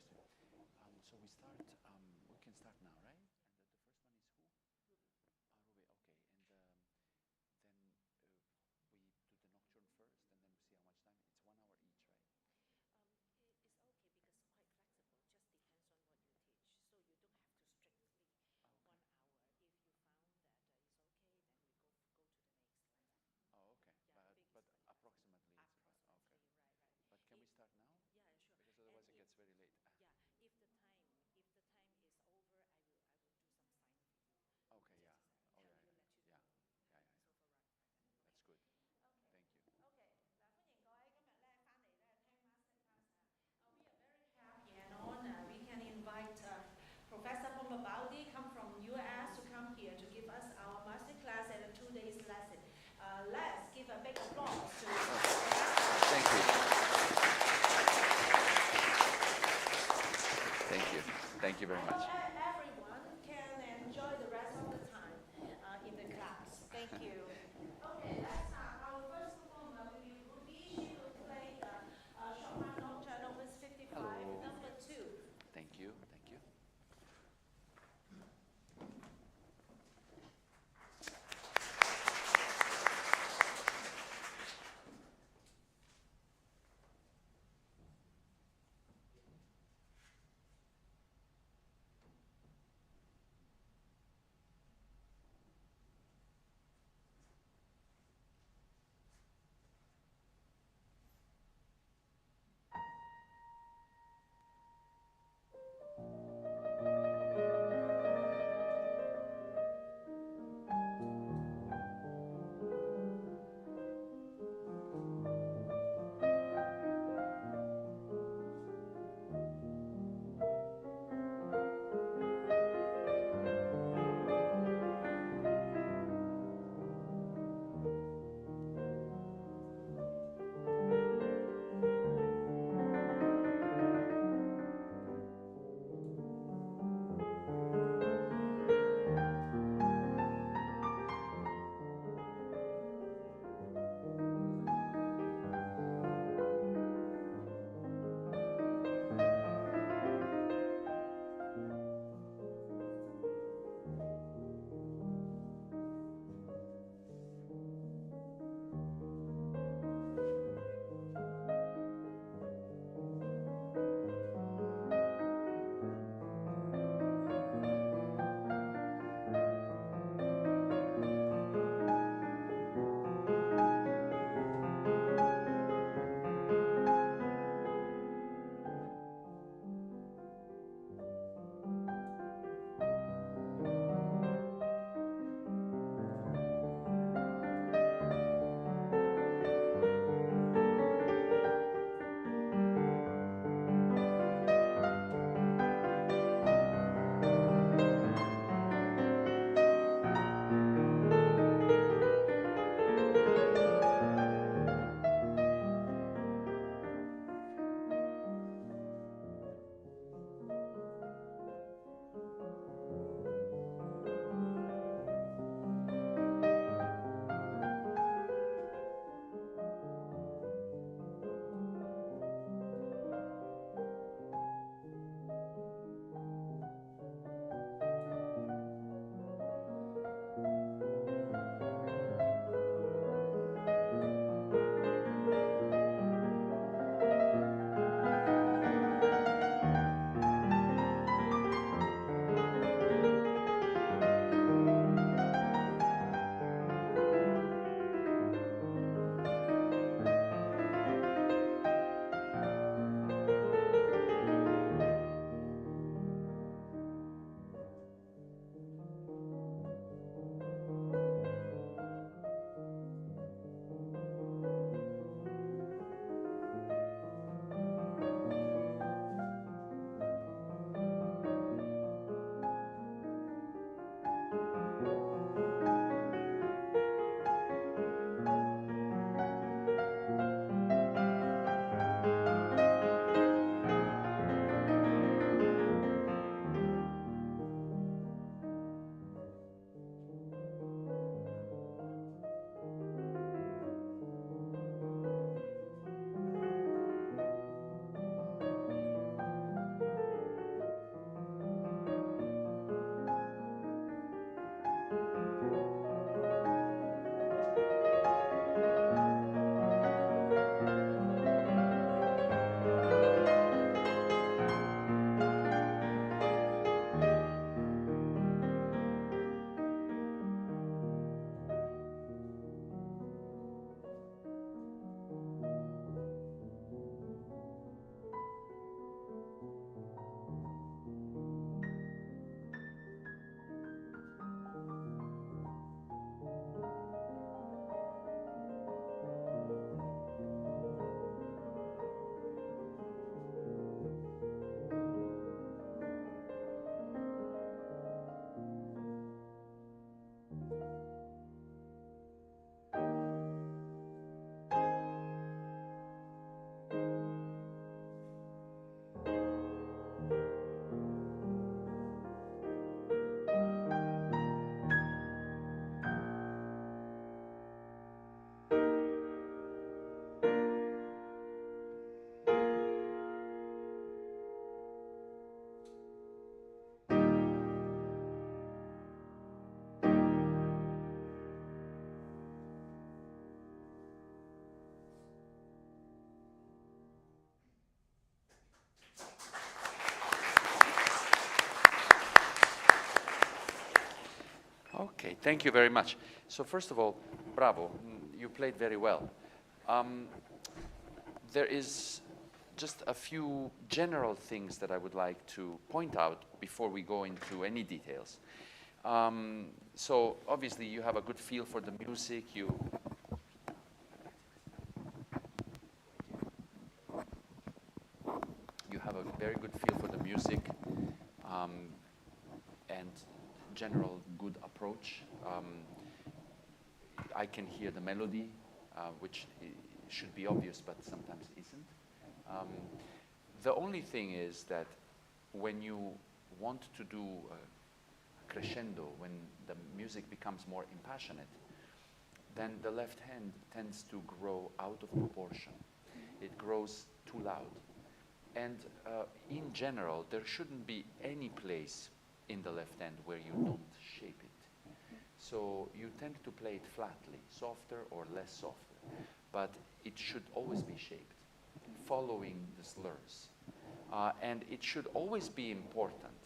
question. So we start. We can start now, right? And the first one is who? Ruby. Okay. And then we do the nocturne first, and then we see how much time. It's 1 hour each, right? It's okay because quite flexible. Just depends on what you teach. So you don't have to strictly Okay. 1 hour. If you found that it's okay, then we go to the next like that. Oh, okay. Yeah, But approximately it's about. Okay. Approximately, right. But can we start now? Yeah, sure. Because otherwise it And gets very late. yeah, if the time is over, I will do some sign for you. Okay. Yeah. Just Oh, tell yeah. you, let you Yeah. know Yeah. time is overrun. Right. That's good. Okay. Thank you. Okay. 嗱，歡迎各位今日咧翻嚟咧聽 masterclass 啊。We are very happy and honored we can invite Professor Pompa-Baldi come from US to come here to give us our masterclass and a 2 days lesson. Let's give a big applause to Thank you. Thank you. Thank you very much. I hope everyone can enjoy the rest of the time in the class. Thank you. Okay, let's start. Our first performer will be Ruby. She will play the Chopin Nocturne Opus 55, Hello. number 2. Thank you. Thank you. Okay, thank you very much. So first of all, bravo, you played very well. There is just a few general things that I would like to point out before we go into any details. So obviously you have a good feel for the music. You have a very good feel for the music and general good approach. I can hear the melody, which should be obvious, but sometimes isn't. The only thing is that when you want to do crescendo, when the music becomes more impassionate, then the left hand tends to grow out of proportion. It grows too loud. And in general, there shouldn't be any place in the left hand where you don't shape it. So you tend to play it flatly, softer or less softer. But it should always be shaped, following the slurs. And it should always be important,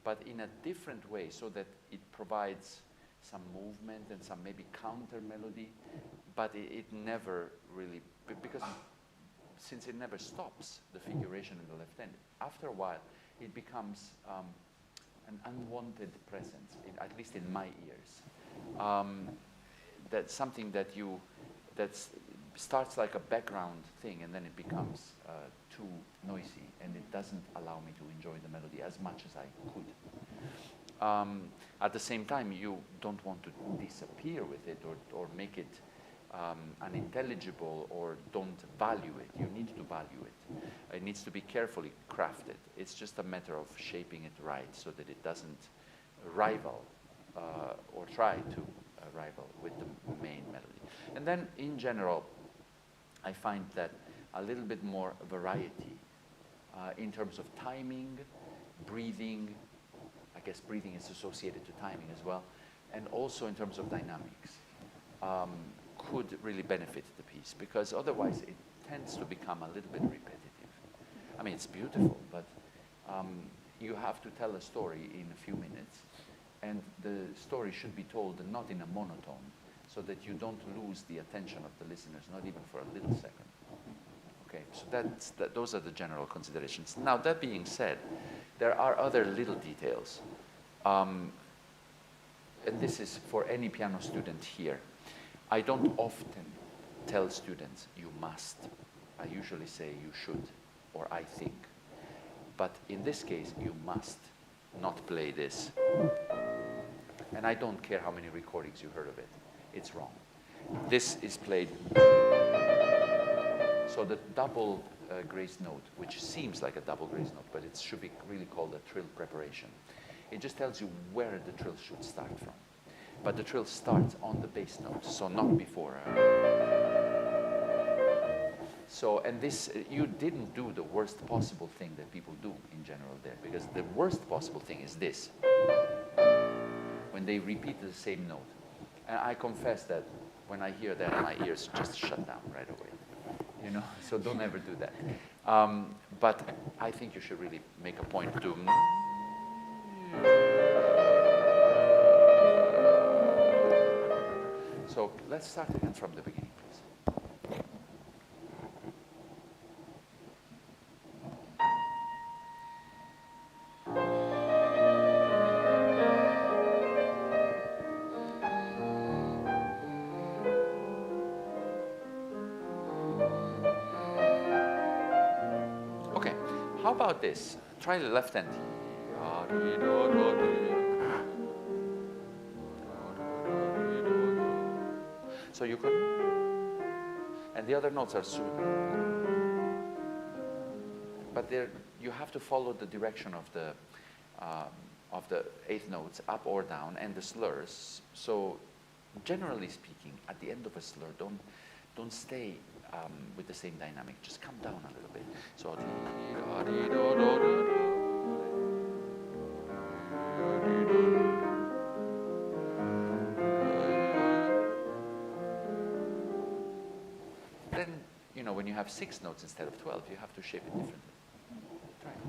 but in a different way, so that it provides some movement and some maybe counter melody, but it never really, because since it never stops the figuration in the left hand, after a while it becomes an unwanted presence, at least in my ears. That's something that starts like a background thing, and then it becomes too noisy, and it doesn't allow me to enjoy the melody as much as I could. At the same time, you don't want to disappear with it or make it unintelligible, or don't value it. You need to value it. It needs to be carefully crafted. It's just a matter of shaping it right so that it doesn't rival or try to rival with the main melody. And then in general, I find that a little bit more variety in terms of timing, breathing. I guess breathing is associated to timing as well, and also in terms of dynamics, could really benefit the piece, because otherwise it tends to become a little bit repetitive. I mean, it's beautiful, but you have to tell a story in a few minutes, and the story should be told not in a monotone, so that you don't lose the attention of the listeners, not even for a little second. Okay, so those are the general considerations. Now, that being said, there are other little details. And this is for any piano student here. I don't often tell students, you must. I usually say you should, or I think. But in this case, you must not play this. And I don't care how many recordings you heard of it. It's wrong. This is played. So the double grace note, which seems like a double grace note, but it should be really called a trill preparation. It just tells you where the trill should start from. But the trill starts on the bass note, so not before. So, and this, you didn't do the worst possible thing that people do in general there, because the worst possible thing is this, when they repeat the same note. And I confess that when I hear that, my ears just shut down right away. You know, so don't ever do that. But I think you should really make a point to. So let's start again from the beginning, please. Okay, how about this? Try the left hand. So you could, and the other notes are soothing. But there, you have to follow the direction of the eighth notes, up or down, and the slurs. So, generally speaking, at the end of a slur, don't stay with the same dynamic. Just come down a little bit. So. Then, you know, when you have 6 notes instead of 12, you have to shape it differently. Try it.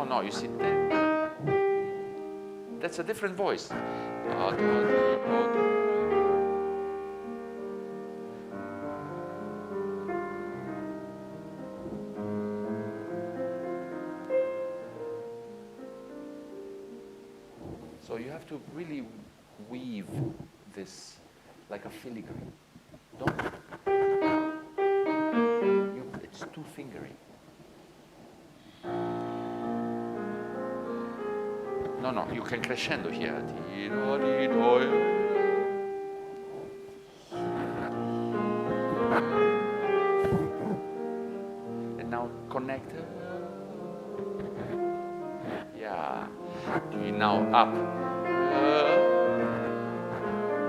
No, you see, that's a different voice. So you have to really weave this like a filigree. It's too fingery. No, you can crescendo here. And now connect. Yeah. Now up.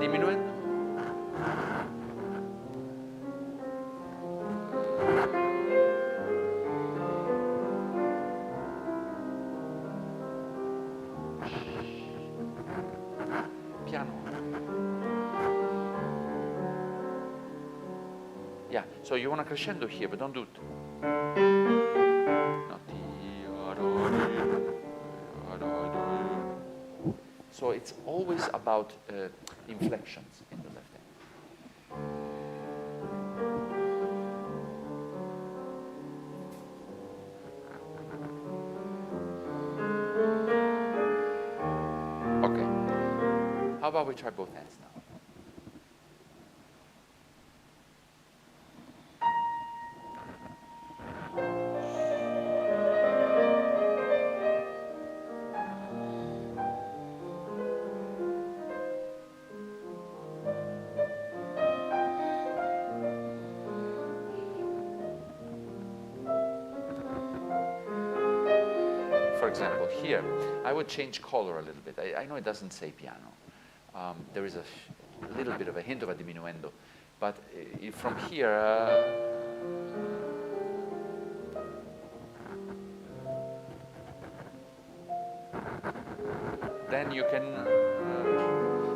Diminuendo. Piano. Yeah, so you want to crescendo here, but don't do it. No. So it's always about inflections in the left hand. Okay. How about we try both hands now? For example, here, I would change color a little bit. I know it doesn't say piano. There is a little bit of a hint of a diminuendo. But from here, then you can,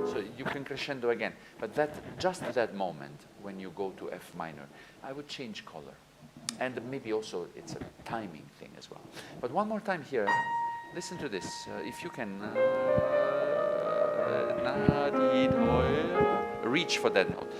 so you can crescendo again. But just at that moment, when you go to F minor, I would change color. And maybe also it's a timing thing as well. But one more time here, listen to this. If you can reach for that note.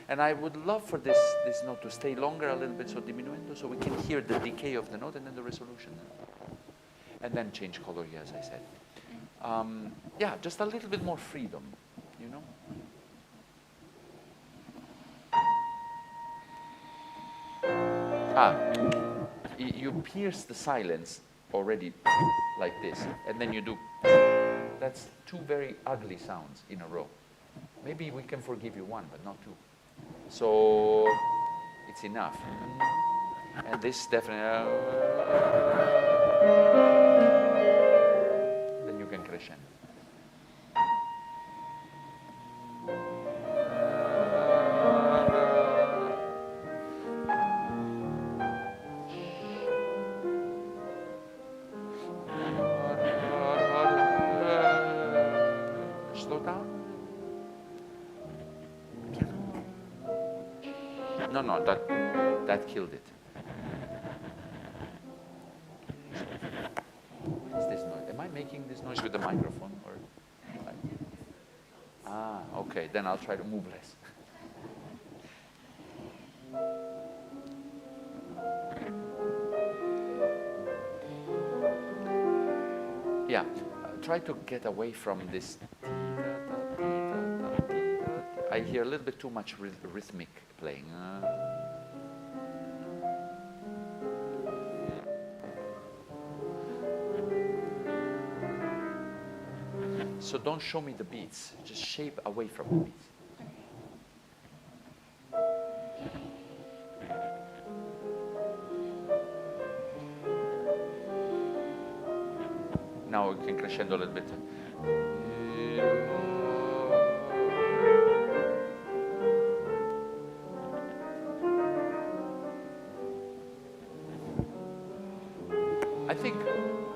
And I would love for this note to stay longer a little bit, so diminuendo, so we can hear the decay of the note and then the resolution. And then change color here, as I said. Yeah, just a little bit more freedom, you know? You pierce the silence already like this, and then you do. That's two very ugly sounds in a row. Maybe we can forgive you one, but not two. So it's enough. And this definitely. Then you can crescendo. Slow down. No, that killed it. What is this noise? Am I making this noise with the microphone? Okay, then I'll try to move less. Yeah, try to get away from this. I hear a little bit too much rhythmic playing. So don't show me the beats, just shape away from the beats. Now we can crescendo a little bit. think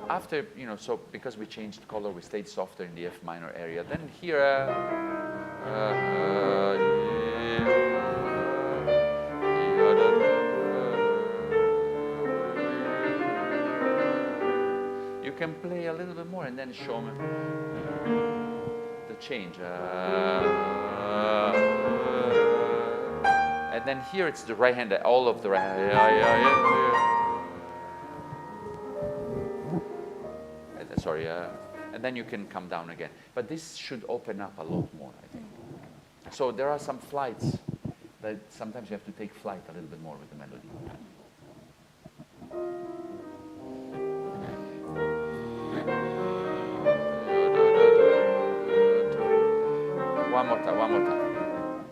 after, you know, so because we changed color, we stayed softer in the F minor area. Then here, you can play a little bit more and then show me the change. And then here it's the right hand, all of the right hand. Sorry, and then you can come down again. But this should open up a lot more, I think. So there are some flights that sometimes you have to take flight a little bit more with the melody. One more time, one more time,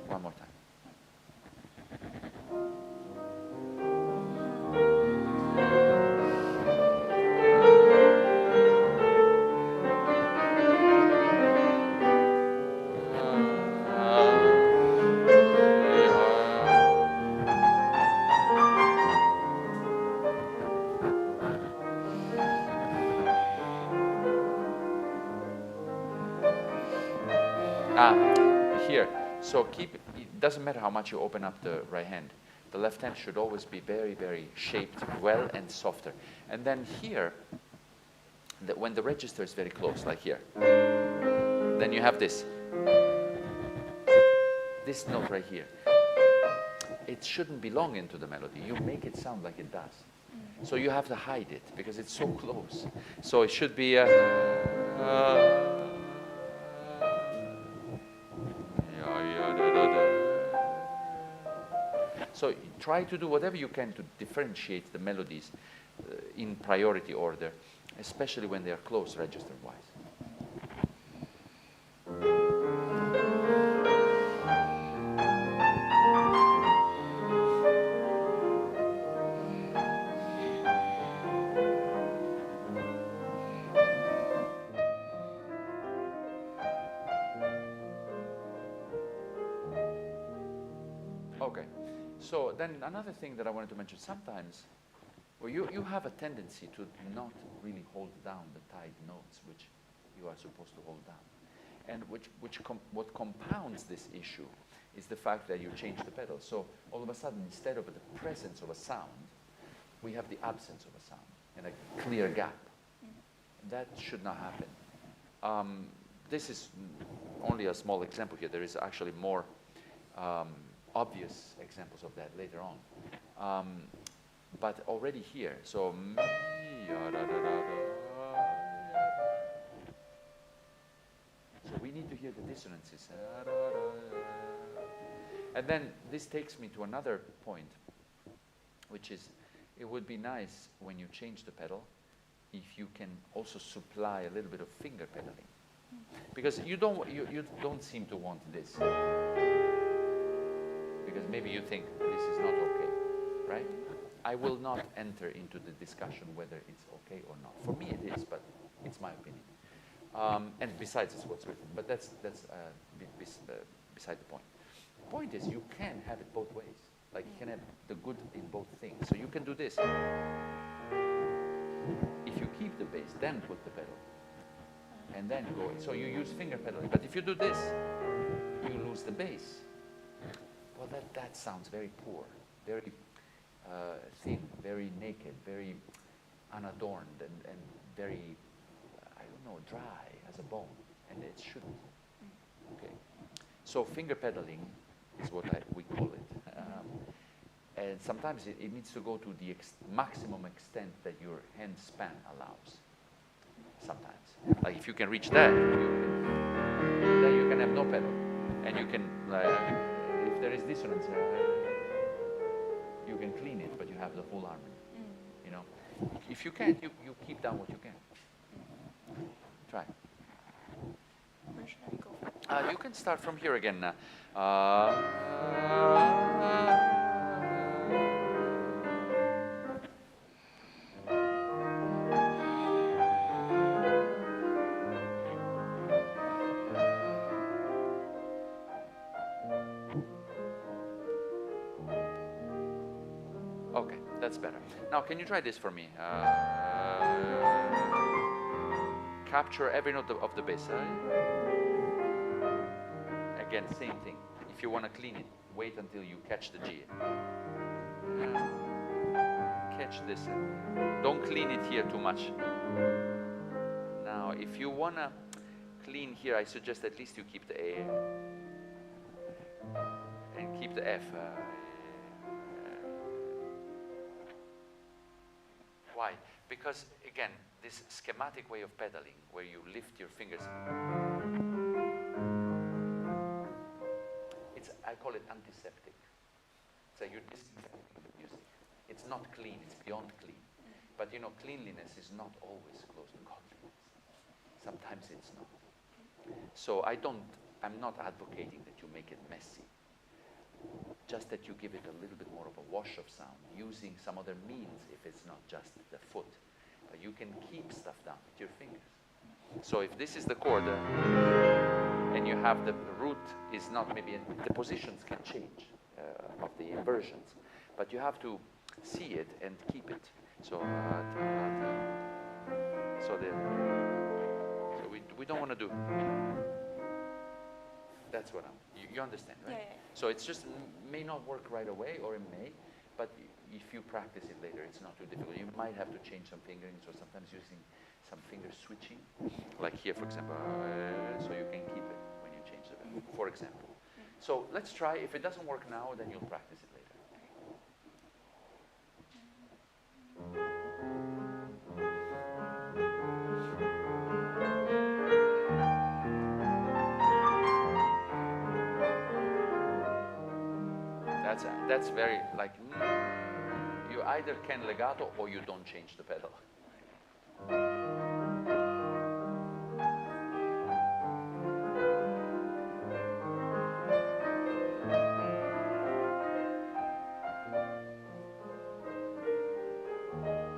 one more time. Here, so keep it doesn't matter how much you open up the right hand. The left hand should always be very, very shaped well and softer. And then here, when the register is very close, like here, then you have this note right here. It shouldn't belong into the melody. You make it sound like it does. So you have to hide it because it's so close. So it should be so try to do whatever you can to differentiate the melodies in priority order, especially when they are close register-wise. Okay. So then another thing that I wanted to mention, sometimes well, you have a tendency to not really hold down the tight notes which you are supposed to hold down. And what compounds this issue is the fact that you change the pedal. So all of a sudden, instead of the presence of a sound, we have the absence of a sound and a clear gap. That should not happen. This is only a small example here. There is actually more obvious examples of that later on. But already here, so we need to hear the dissonances. And then this takes me to another point, which is it would be nice when you change the pedal if you can also supply a little bit of finger pedaling. Because you don't seem to want this. Because maybe you think this is not okay, right? I will not enter into the discussion whether it's okay or not. For me it is, but it's my opinion. And besides, it's what's written. But that's beside the point. The point is you can have it both ways. Like you can have the good in both things. So you can do this. If you keep the bass, then put the pedal. And then go. So you use finger pedaling. But if you do this, you lose the bass. Well, that sounds very poor, very thin, very naked, very unadorned, and very, I don't know, dry as a bone, and it shouldn't. Okay, so finger pedaling is what we call it, and sometimes it needs to go to the maximum extent that your hand span allows. Sometimes, like if you can reach that, then you can have no pedal, and you can. If there is dissonance, you can clean it, but you have the full harmony. You know, if you can't, you keep down what you can. Try. Where should I go? You can start from here again. Okay, that's better. Now, can you try this for me? Capture every note of the bass. Again, same thing. If you want to clean it, wait until you catch the G. Catch this. Don't clean it here too much. Now, if you want to clean here, I suggest at least you keep the A and keep the F. Why? Because, again, this schematic way of pedaling, where you lift your fingers, I call it antiseptic. So you're disinfecting the music. It's not clean, it's beyond clean. But you know, cleanliness is not always close to godliness. Sometimes it's not. So I'm not advocating that you make it messy. Just that you give it a little bit more of a wash of sound, using some other means if it's not just the foot. But you can keep stuff down with your fingers. So if this is the chord, and you have the root is not maybe, the positions can change of the inversions, but you have to see it and keep it. So, we don't want to do. That's what you understand, right? Yeah. So it's just may not work right away, or it may, but if you practice it later, it's not too difficult. You might have to change some fingerings, or sometimes using some finger switching, like here, for example, so you can keep it when you change the value, for example. So let's try. If it doesn't work now, then you'll practice it later. That's very like, you either can legato or you don't change the pedal.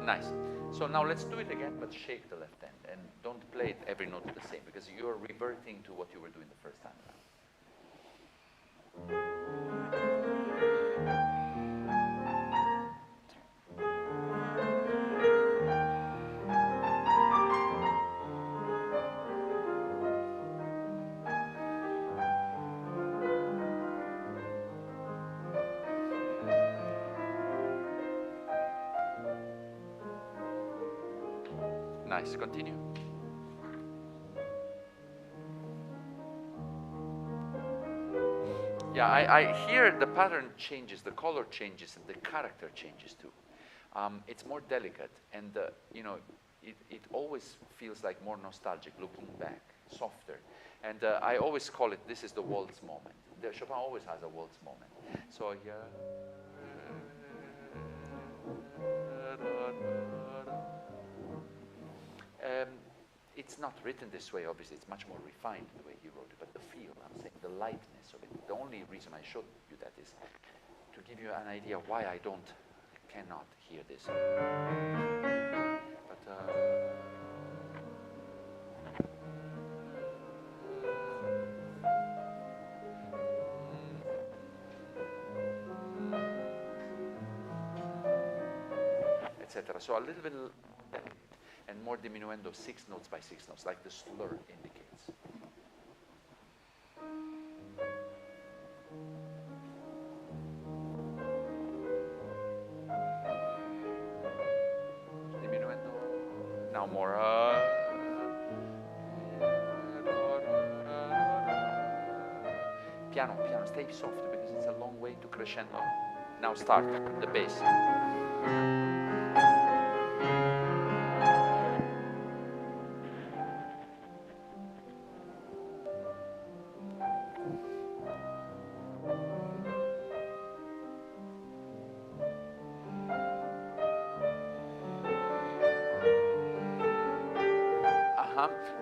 Nice. So now let's do it again, but shake the left hand and don't play it every note the same, because you're reverting to what you were doing the first time around. Nice, continue. Yeah, I hear the pattern changes, the color changes, and the character changes too. It's more delicate, and you know, it always feels like more nostalgic looking back, softer. And I always call it, this is the waltz moment. Chopin always has a waltz moment. So yeah. It's not written this way, obviously. It's much more refined the way he wrote it, but the feel, I'm saying, the lightness of it. The only reason I showed you that is to give you an idea why I cannot hear this. But etc. So a little bit and more diminuendo, 6 notes by 6 notes, like the slur indicates. Diminuendo. Now more. Piano, piano. Stay soft because it's a long way to crescendo. Now start the bass.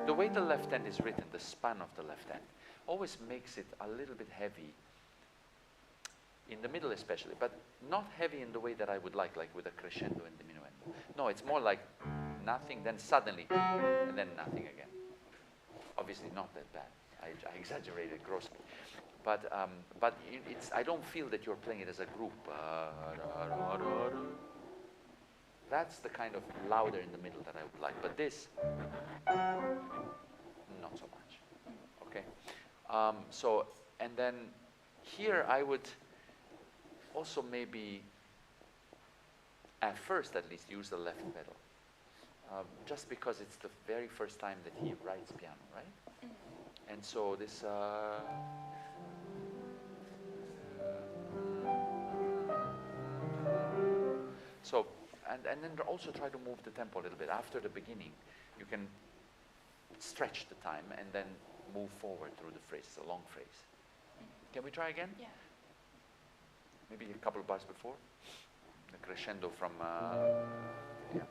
The way the left hand is written, the span of the left hand, always makes it a little bit heavy, in the middle especially, but not heavy in the way that I would like with a crescendo and diminuendo. No, it's more like nothing, then suddenly, and then nothing again. Obviously not that bad. I exaggerated grossly. But I don't feel that you're playing it as a group. That's the kind of louder in the middle that I would like. But this, not so much. Okay. So, and then here I would also maybe, at first at least, use the left pedal. Just because it's the very first time that he writes piano, right? And so this, so, and then also try to move the tempo a little bit. After the beginning, you can stretch the time and then move forward through the phrase. It's a long phrase. Can we try again? Yeah. Maybe a couple of bars before. The crescendo from, yeah.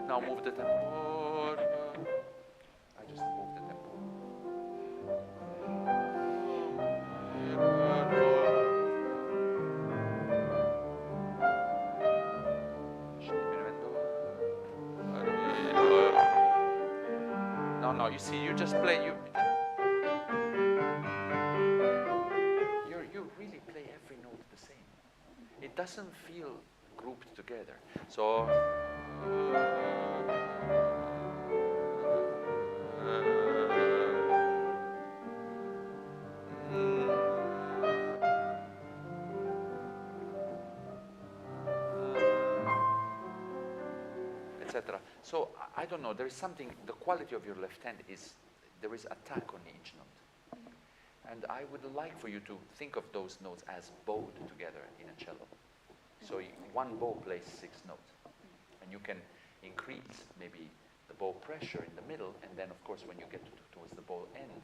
Now move the tempo. I just move the tempo. No, you see, you just play, you really play every note the same. It doesn't feel grouped together. So, etc. So I don't know. There is something. The quality of your left hand is there is attack on each note, and I would like for you to think of those notes as bowed together in a cello. So one bow plays 6 notes, and you can increase maybe the bow pressure in the middle, and then of course when you get towards the bow end,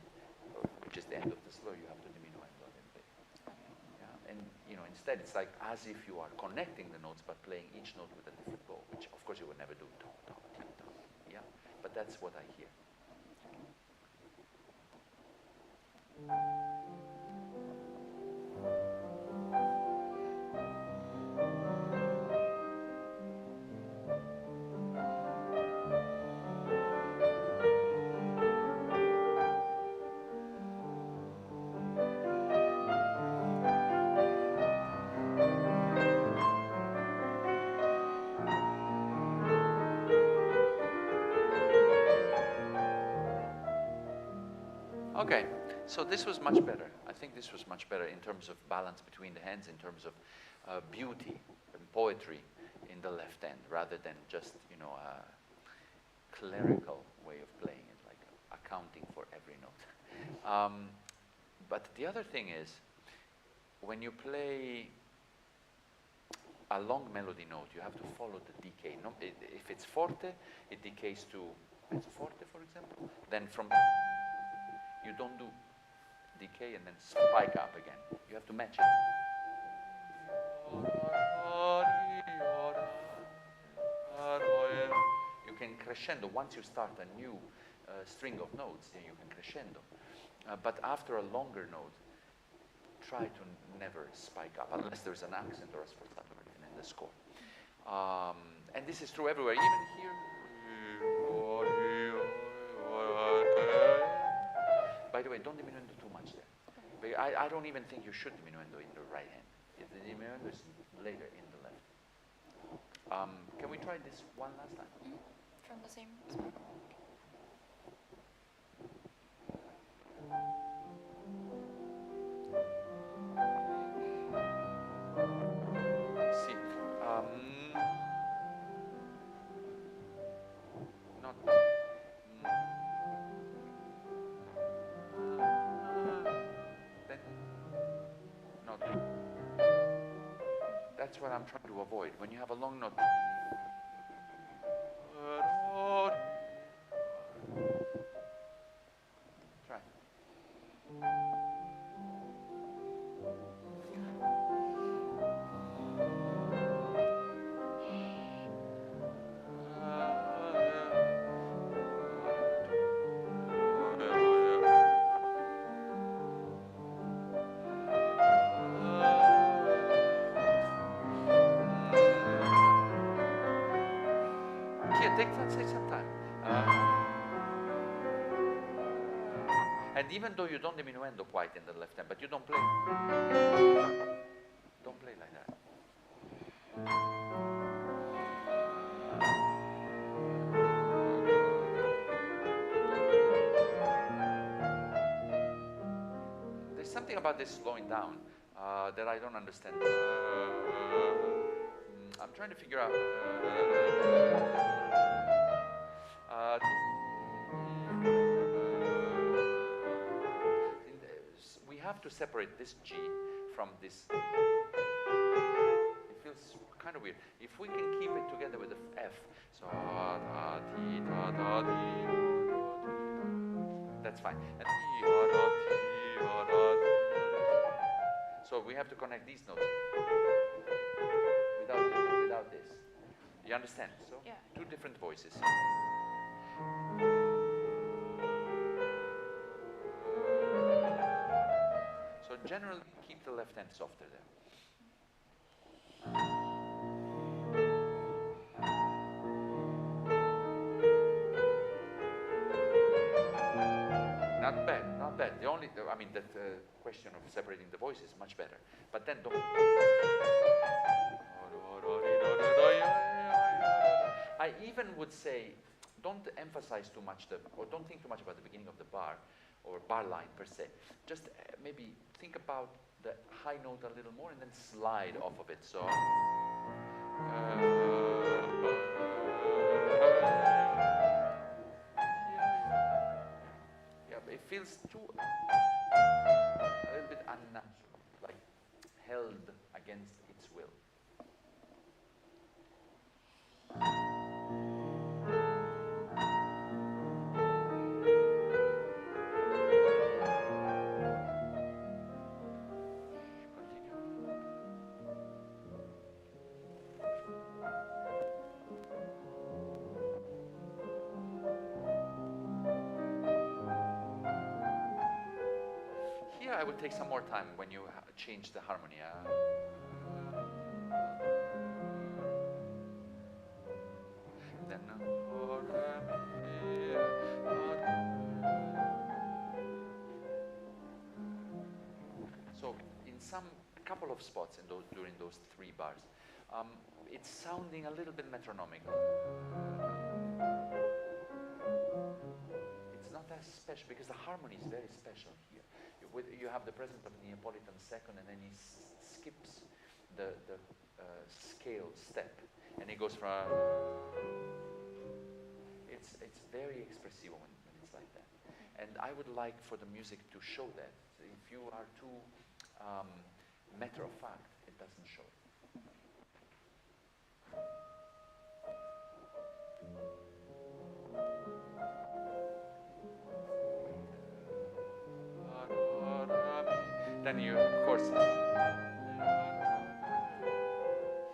which is the end of the slur, you have to diminuendo a little bit. Yeah, and instead it's like as if you are connecting the notes but playing each note with a different bow, which of course you would never do. Tom, tom, tim, tom. Yeah, but that's what I hear. Okay, so this was much better. I think this was much better in terms of balance between the hands, in terms of beauty and poetry in the left hand, rather than just, a clerical way of playing it, like accounting for every note. But the other thing is, when you play a long melody note, you have to follow the decay. No, if it's forte, it decays to mezzo forte, for example. Then from you don't do decay and then spike up again. You have to match it. You can crescendo. Once you start a new string of notes, then you can crescendo. But after a longer note, try to never spike up, unless there's an accent or a sforzato in the score. And this is true everywhere, even here. By the way, don't diminuendo too much there. But I don't even think you should diminuendo in the right hand. The diminuendo is later in the left. Can we try this one last time? From the same spot. See, not. Then, not. That's what I'm trying to avoid. When you have a long note. Try. Here, take some time. And even though you don't diminuendo quite in the left hand, but you don't play. Don't play like that. There's something about this slowing down that I don't understand. I'm trying to figure out. We have to separate this G from this. It feels kind of weird. If we can keep it together with the F, so that's fine. And so we have to connect these notes without this. You understand? So Yeah. two different voices. So generally keep the left hand softer there. Not bad, not bad. I mean, that question of separating the voice is much better. But then don't. I even would say, don't emphasize too much or don't think too much about the beginning of the bar or bar line per se. Just maybe think about the high note a little more and then slide off of it. So. It feels a little bit unnatural, like held against its will. I would take some more time when you change the harmony. Then, so in a couple of spots during those 3 bars, it's sounding a little bit metronomical. It's not as special because the harmony is very special here. You have the presence of the Neapolitan second, and then he skips the scale step, and he goes from. It's very expressive when it's like that, and I would like for the music to show that. So if you are too matter of fact, it doesn't show it. Then you, of course,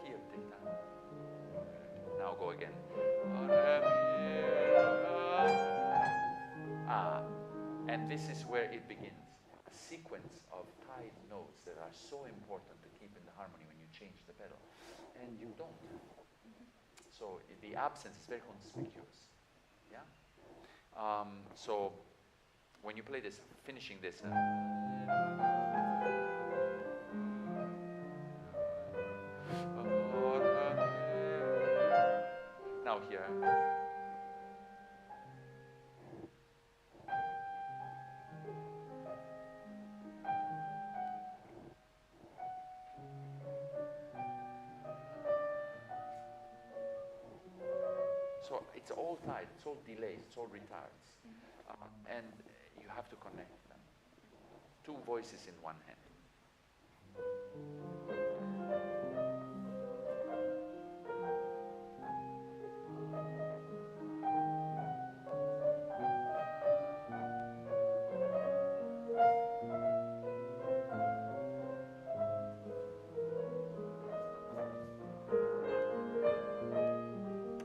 here take time. Now go again. And this is where it begins. A sequence of tied notes that are so important to keep in the harmony when you change the pedal. And you don't. So the absence is very conspicuous. Yeah? So when you play this, finishing this, now here. So it's all tied, it's all delays, it's all retards. And you have to connect them. 2 voices in one hand.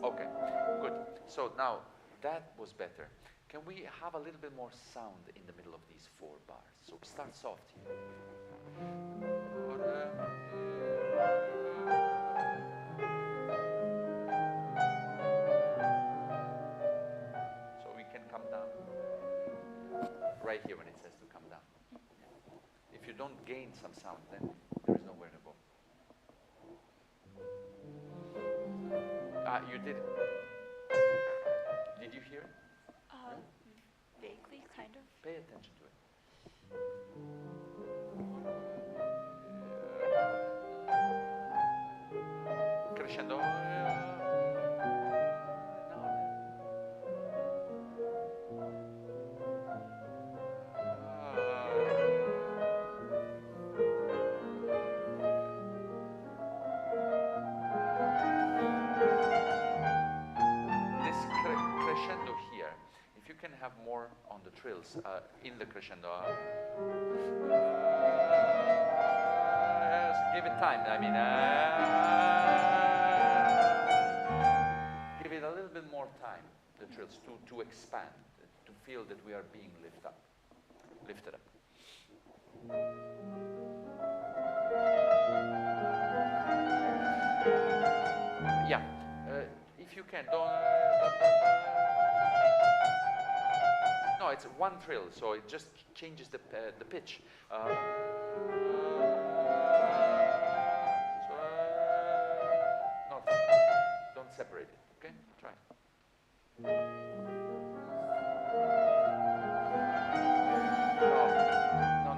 Okay, good. So now that was better. Can we have a little bit more sound in the middle of these 4 bars? So start soft here. right here when it says to come down. If you don't gain some sound, then there is nowhere to go. You did. Did you hear it? Vaguely, kind of. Pay attention to it. Crescendo. Crescendo here, if you can have more on the trills in the crescendo, give it time. I mean, give it a little bit more time, the trills, to expand, to feel that we are being lifted up. Yeah, if you can, don't. No, it's one trill, so it just changes the pitch. No, don't separate it. Okay, try.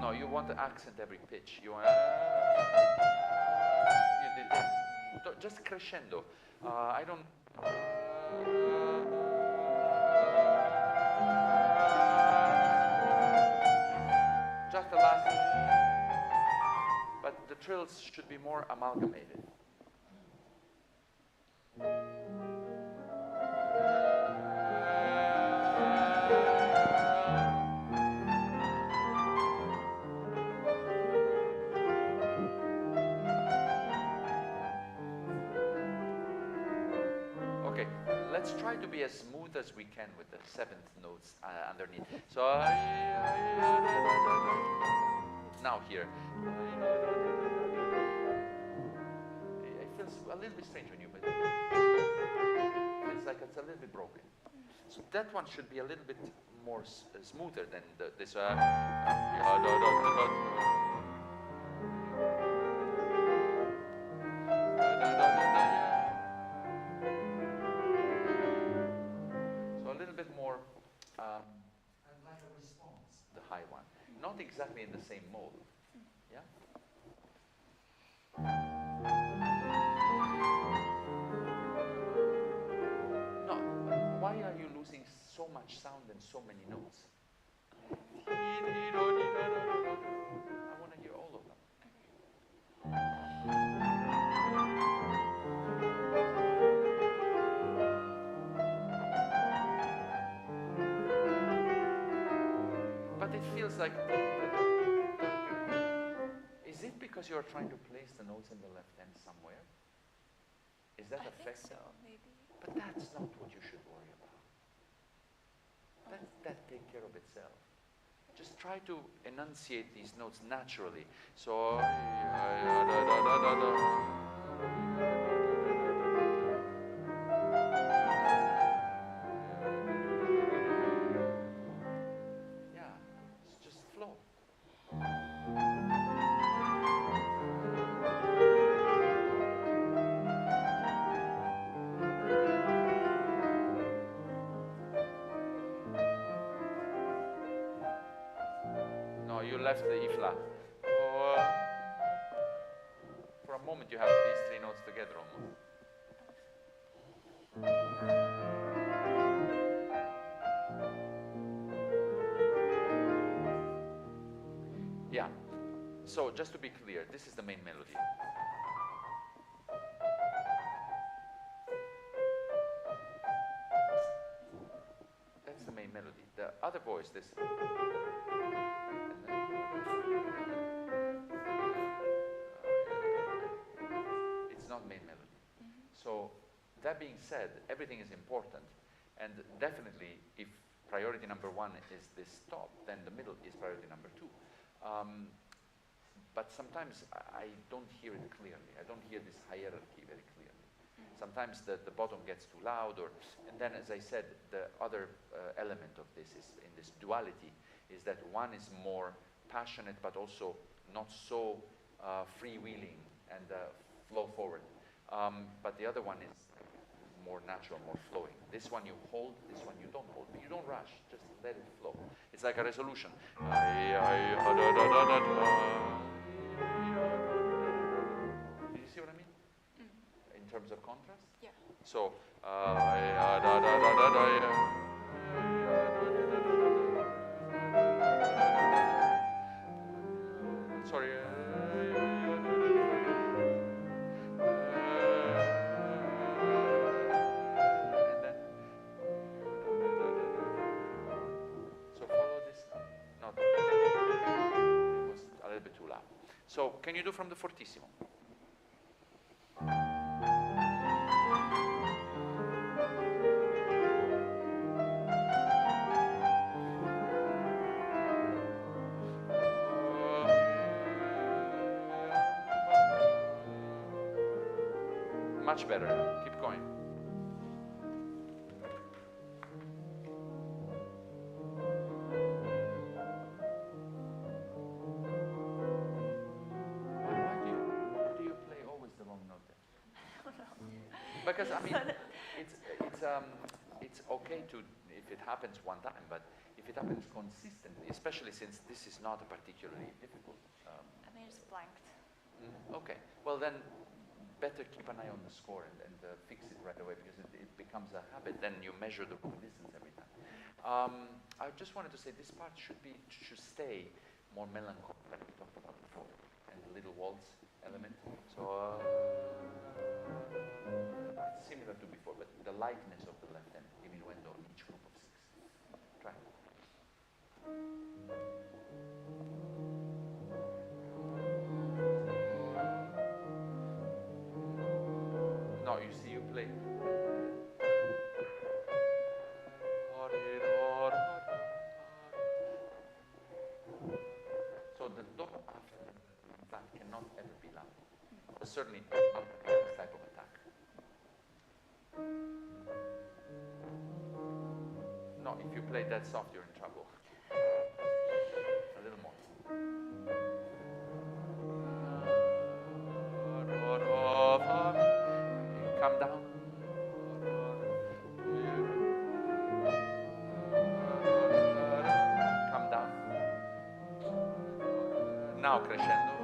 No. You want to accent every pitch. You want. You did this. Just crescendo. I don't. Just the last, but the trills should be more amalgamated. Okay, let's try to be as smooth as we can with the seventh notes underneath. So now here. It feels a little bit strange when you, but it feels like it's a little bit broken. So that one should be a little bit more smoother than this. Not exactly in the same mode. Yeah? No, why are you losing so much sound and so many notes? I want to hear all of them. But it feels like, is it because you're trying to place the notes in the left hand somewhere? Is that affecting? I think so, maybe. But that's not what you should worry about. That take care of itself. Just try to enunciate these notes naturally. So, you left the E flat. For a moment you have these three notes together almost. Yeah. So just to be clear, this is the main melody. That's the main melody. The other voice, this. It's not main melody. So that being said, everything is important, and definitely if priority number one is this top, then the middle is priority number two. But sometimes I don't hear it clearly. I don't hear this hierarchy very clearly. Sometimes the bottom gets too loud, and then, as I said, the other element of this is in this duality is that one is more passionate, but also not so freewheeling and flow forward. But the other one is more natural, more flowing. This one you hold, this one you don't hold. But you don't rush, just let it flow. It's like a resolution. Do you see what I mean? In terms of contrast? Yeah. So, sorry. And then, so follow this note. It was a little bit too loud. So, can you do from the fortissimo? Much better. Keep going. Why do you play always the wrong note then? Because I mean, it's okay to if it happens one time, but if it happens consistently, especially since this is not a particularly difficult. I think it's blanked. Okay. Well then. Better keep an eye on the score and fix it right away, because it becomes a habit. Then you measure the distance every time. I just wanted to say this part should stay more melancholy, like we talked about before, and the little waltz element. So it's similar to before, but the lightness of the left hand diminuendo in each group of 6. Try. No, you see, you play. So the do after that cannot ever be loud. Certainly not this type of attack. No, if you play that soft, you're in trouble. A little more. Come down. Come down. Now crescendo.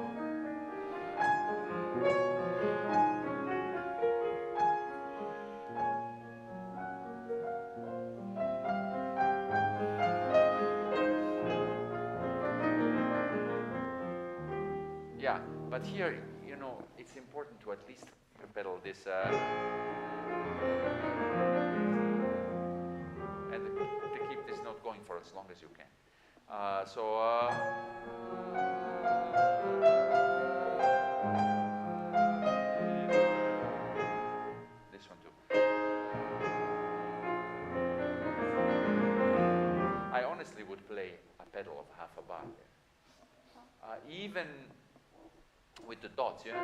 Yeah, but here, you know, it's important to at least pedal this and to keep this note going for as long as you can. This one too. I honestly would play a pedal of half a bar there. Even with the dots, yeah.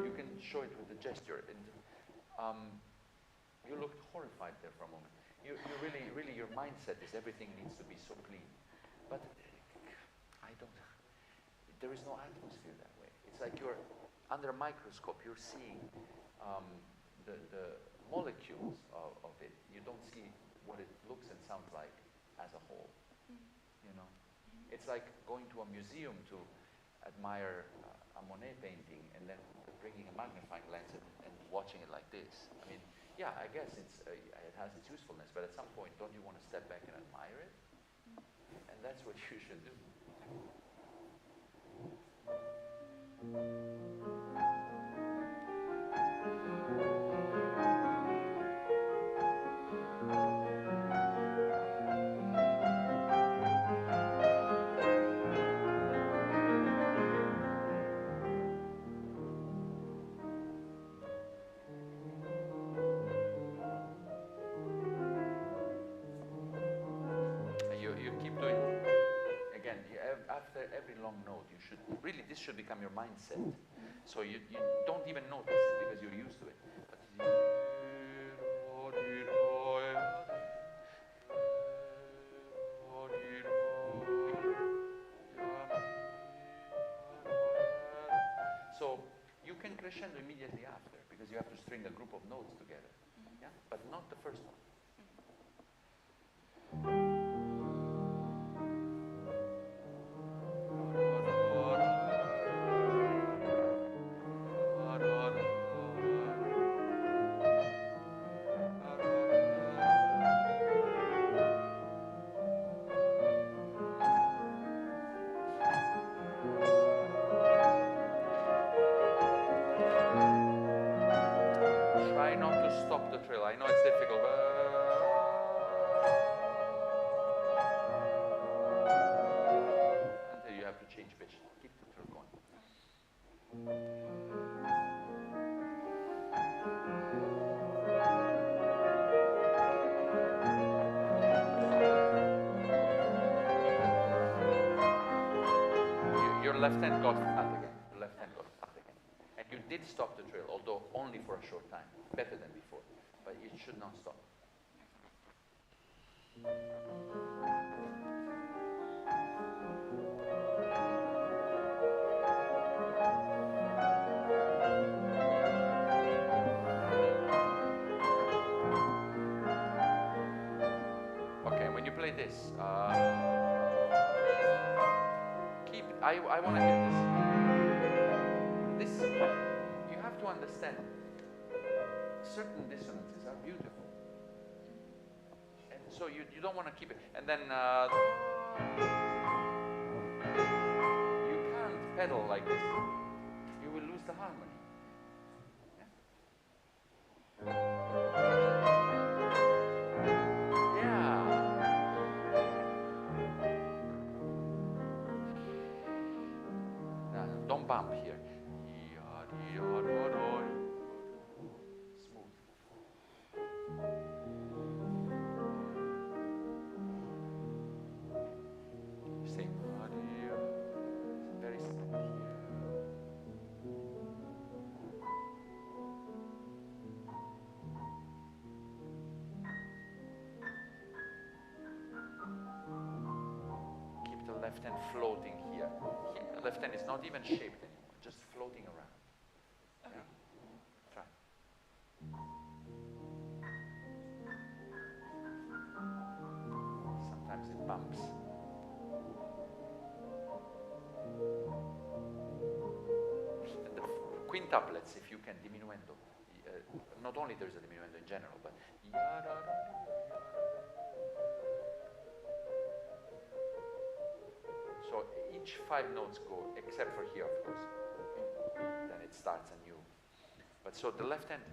You can show it with the gesture, and you looked horrified there for a moment. You really, your mindset is everything needs to be so clean, but there is no atmosphere that way. It's like you're under a microscope. You're seeing the molecules of it. You don't see what it looks and sounds like as a whole. You know, it's like going to a museum to admire a Monet painting and then bringing a magnifying lens and watching it like this. I mean, yeah, I guess it has its usefulness, but at some point, don't you want to step back and admire it? And that's what you should do. You keep doing it. Again, after every long note, you should really, this should become your mindset. So you don't even notice it because you're used to it. But crescendo immediately after, because you have to string a group of notes together. Yeah, but not the first one. Try not to stop the trill. I know it's difficult, but until you have to change pitch. Keep the trill going. Your left hand got flat again. Your left hand got flat again. And you did stop the trill, although only for a short time. Better than before. But it should not stop. Okay, when you play this, keep. I want to hear this. This, you have to understand. Certain dissonances are beautiful, and so you don't want to keep it. And then you can't pedal like this. You will lose the harmony. Yeah. Now, don't bump here. Left hand floating here. The left hand is not even shaped anymore, just floating around. Okay. Yeah? Try. Sometimes it bumps. And the quintuplets, if you can, diminuendo. Not only there's a diminuendo in general, but so each 5 notes go, except for here, of course. Then it starts anew. But so the left hand.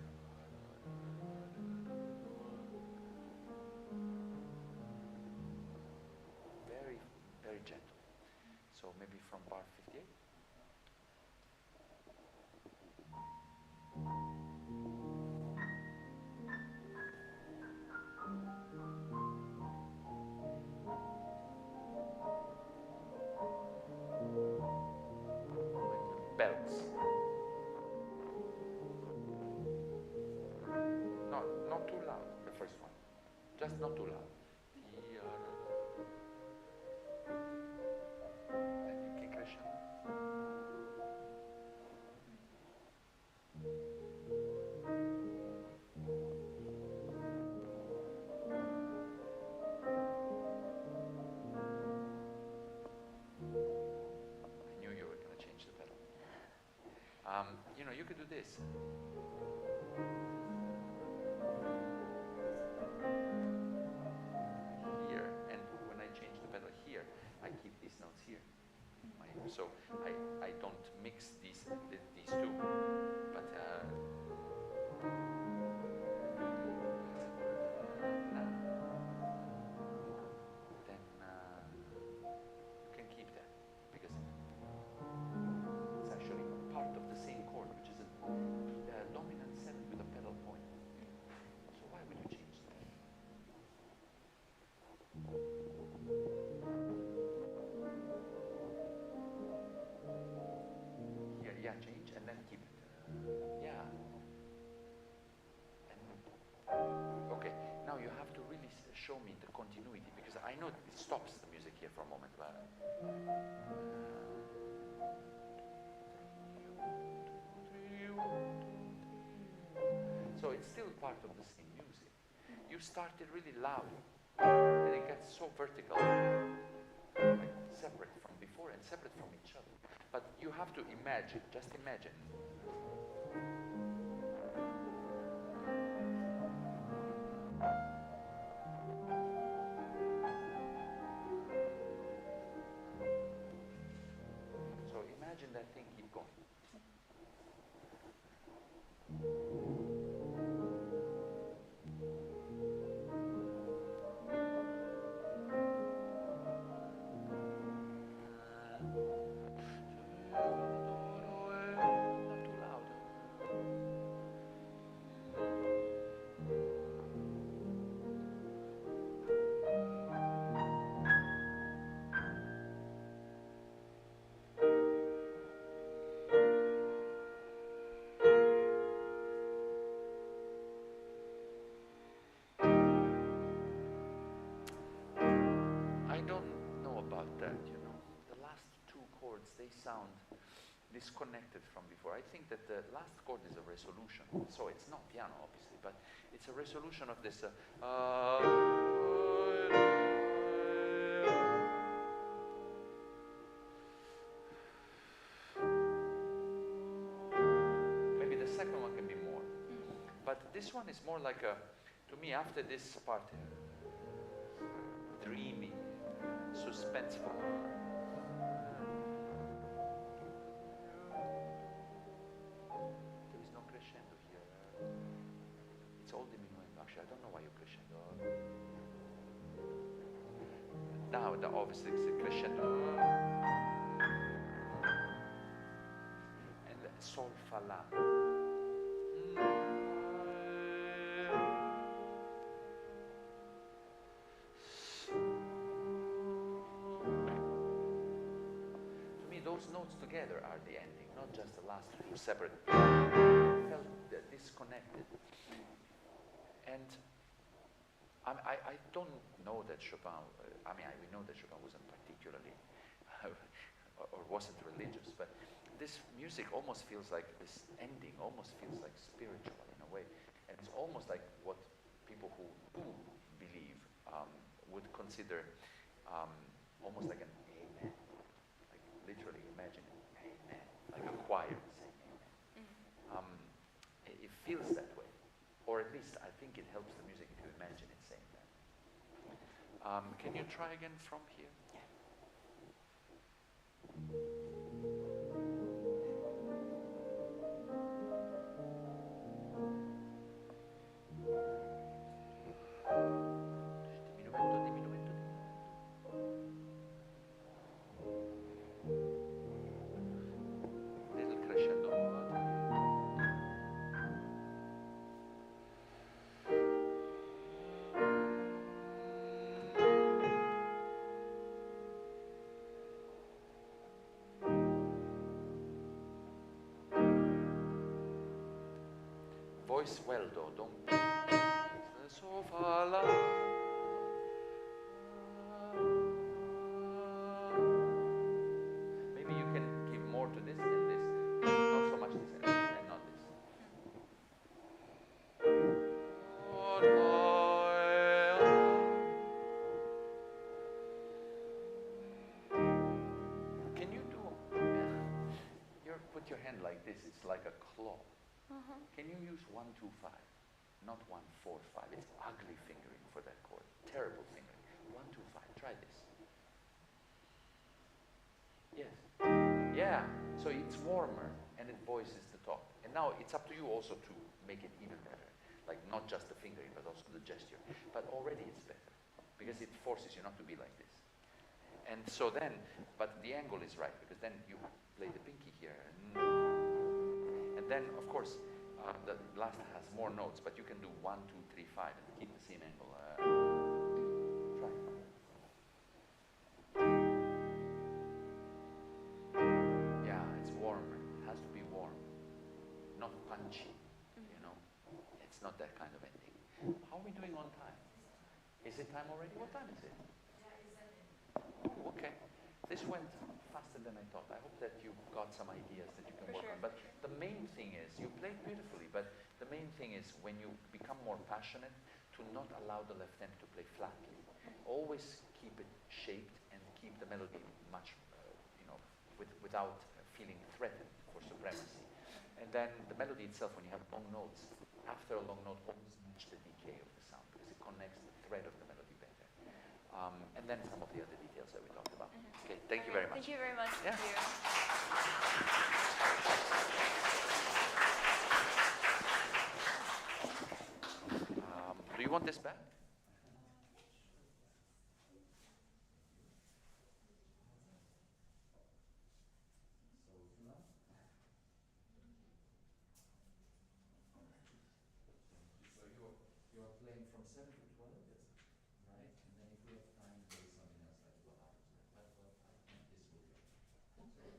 Very, very gentle. So maybe from bar 58. Belts. Not too loud, the first one. Just not too loud. Then you kick crescendo. I knew you were going to change the pedal. You know, you could do this. Here, and when I change the pedal here, I keep these notes here. So I don't mix these two. But then you can keep that because it's actually part of the same chord, which is a dominant 7 with a pedal point. So why would you change that? Here, yeah, change and then keep it. Yeah. And, okay, now you have to really show me the continuity because I know it stops the music here for a moment. But, it's still part of the same music. You started really loud, and it gets so vertical, like separate from before and separate from each other. But you have to imagine, just imagine. So imagine that thing keep going. Not too loud. I don't know about that, you know. The last two chords, they sound disconnected from before. I think that the last chord is a resolution. So it's not piano, obviously, but it's a resolution of this. Maybe the second one can be more. But this one is more like a, to me, after this part, dreamy, suspenseful. There is no crescendo here. It's all diminuendo. Actually, I don't know why you crescendo. Now, obviously, it's a crescendo. And sol fa la. Those notes together are the ending, not just the last two separate. Felt disconnected. And I don't know that Chopin, we know that Chopin wasn't particularly, or wasn't religious, but this music almost feels like, this ending almost feels like spiritual in a way. And it's almost like what people who believe would consider almost like an amen. Literally imagine it, amen, like a choir saying amen. It feels that way, or at least I think it helps the music if you imagine it saying that. Can you try again from here? Diminuendo, diminuendo, diminuendo. Little crescendo. Voice well though, don't. So fa la. Maybe you can give more to this than this. Not so much this and not this. Can you do? Put your hand like this. It's like a claw. Can you use 1, 2, 5? Not 1, 4, 5. It's ugly fingering for that chord. Terrible fingering. 1, 2, 5. Try this. Yes. Yeah. So it's warmer and it voices the top. And now it's up to you also to make it even better. Like not just the fingering, but also the gesture. But already it's better because it forces you not to be like this. And so then, but the angle is right because then you play the pinky here. And then, of course, the last has more notes, but you can do 1, 2, 3, 5 and keep the same angle. Try. Yeah, it's warmer. It has to be warm, not punchy. You know, it's not that kind of ending. How are we doing on time? Is it time already? What time is it? Oh, okay. This went faster than I thought. I hope that you got some ideas that you can work on. But the main thing is, you played beautifully, but the main main thing is when you become more passionate, to not allow the left hand to play flatly. Always keep it shaped and keep the melody much, without feeling threatened for supremacy. And then the melody itself, when you have long notes, after a long note, always match the decay of the sound because it connects the thread of the melody better. And then some of the other details that we talked about. Okay, thank you very much. Thank you very much. Yeah. Thank you. Do you want this back? So you're playing from 7 to 12, right? And then if we have time, there is something else like what happens then. But I think this will be okay.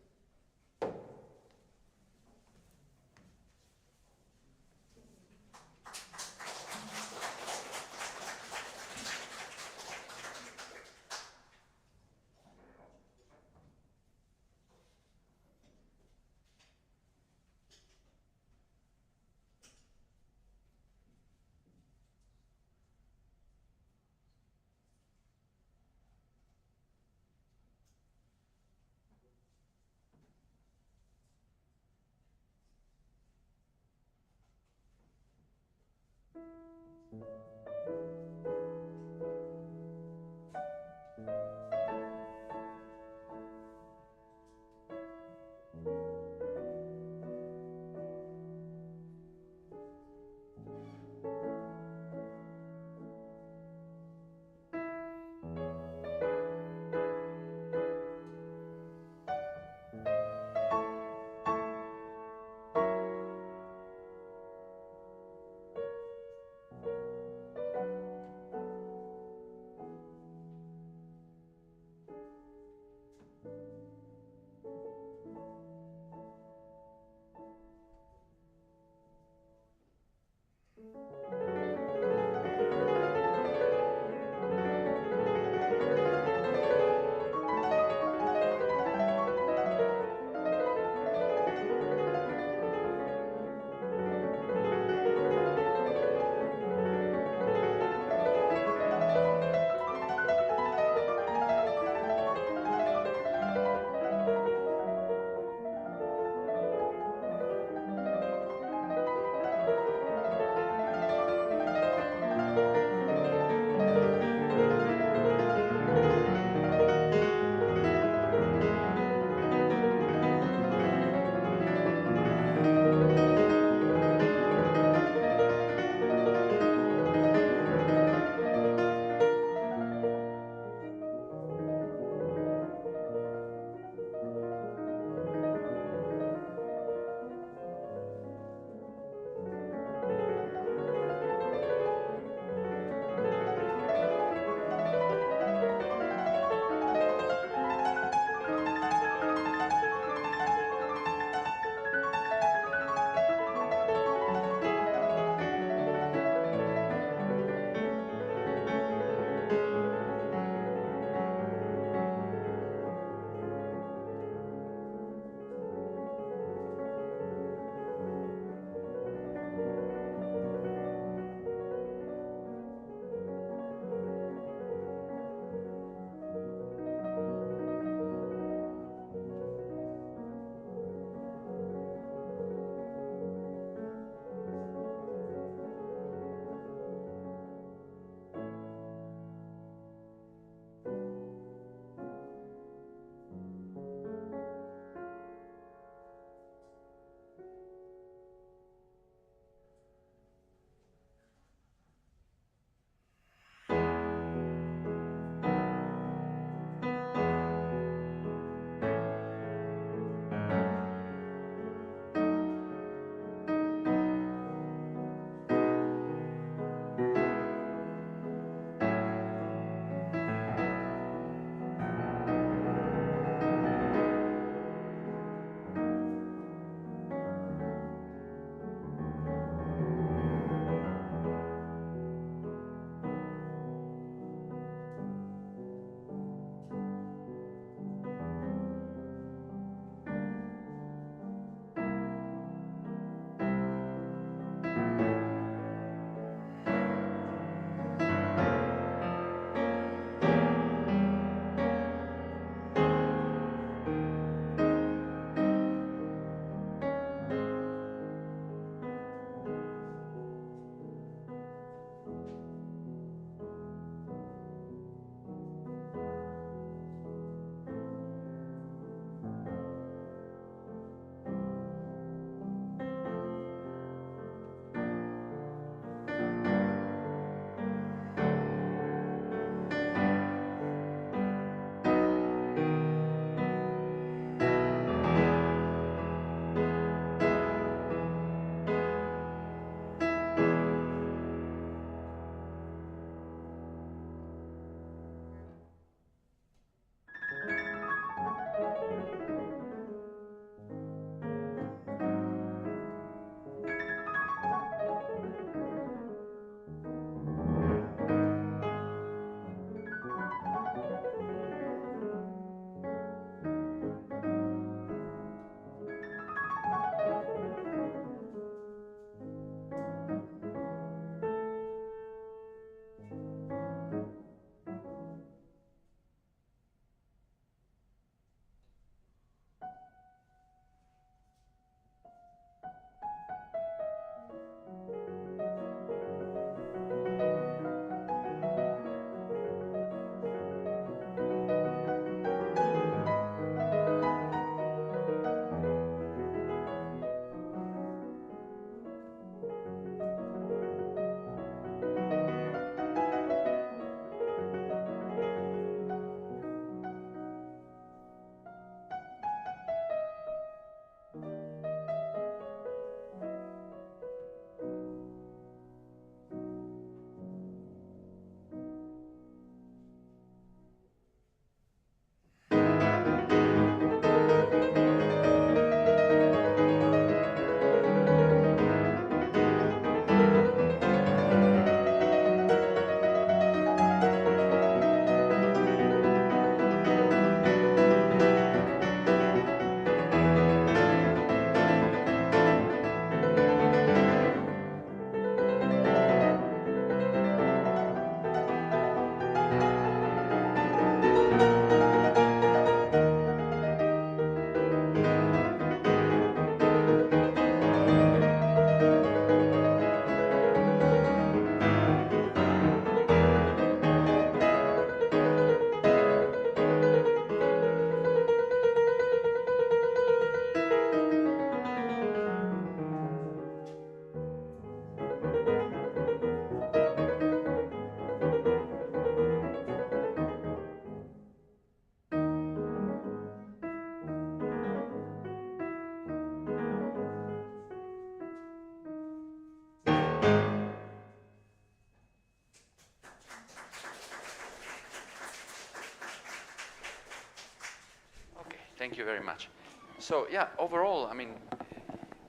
Thank you very much. So yeah, overall, I mean,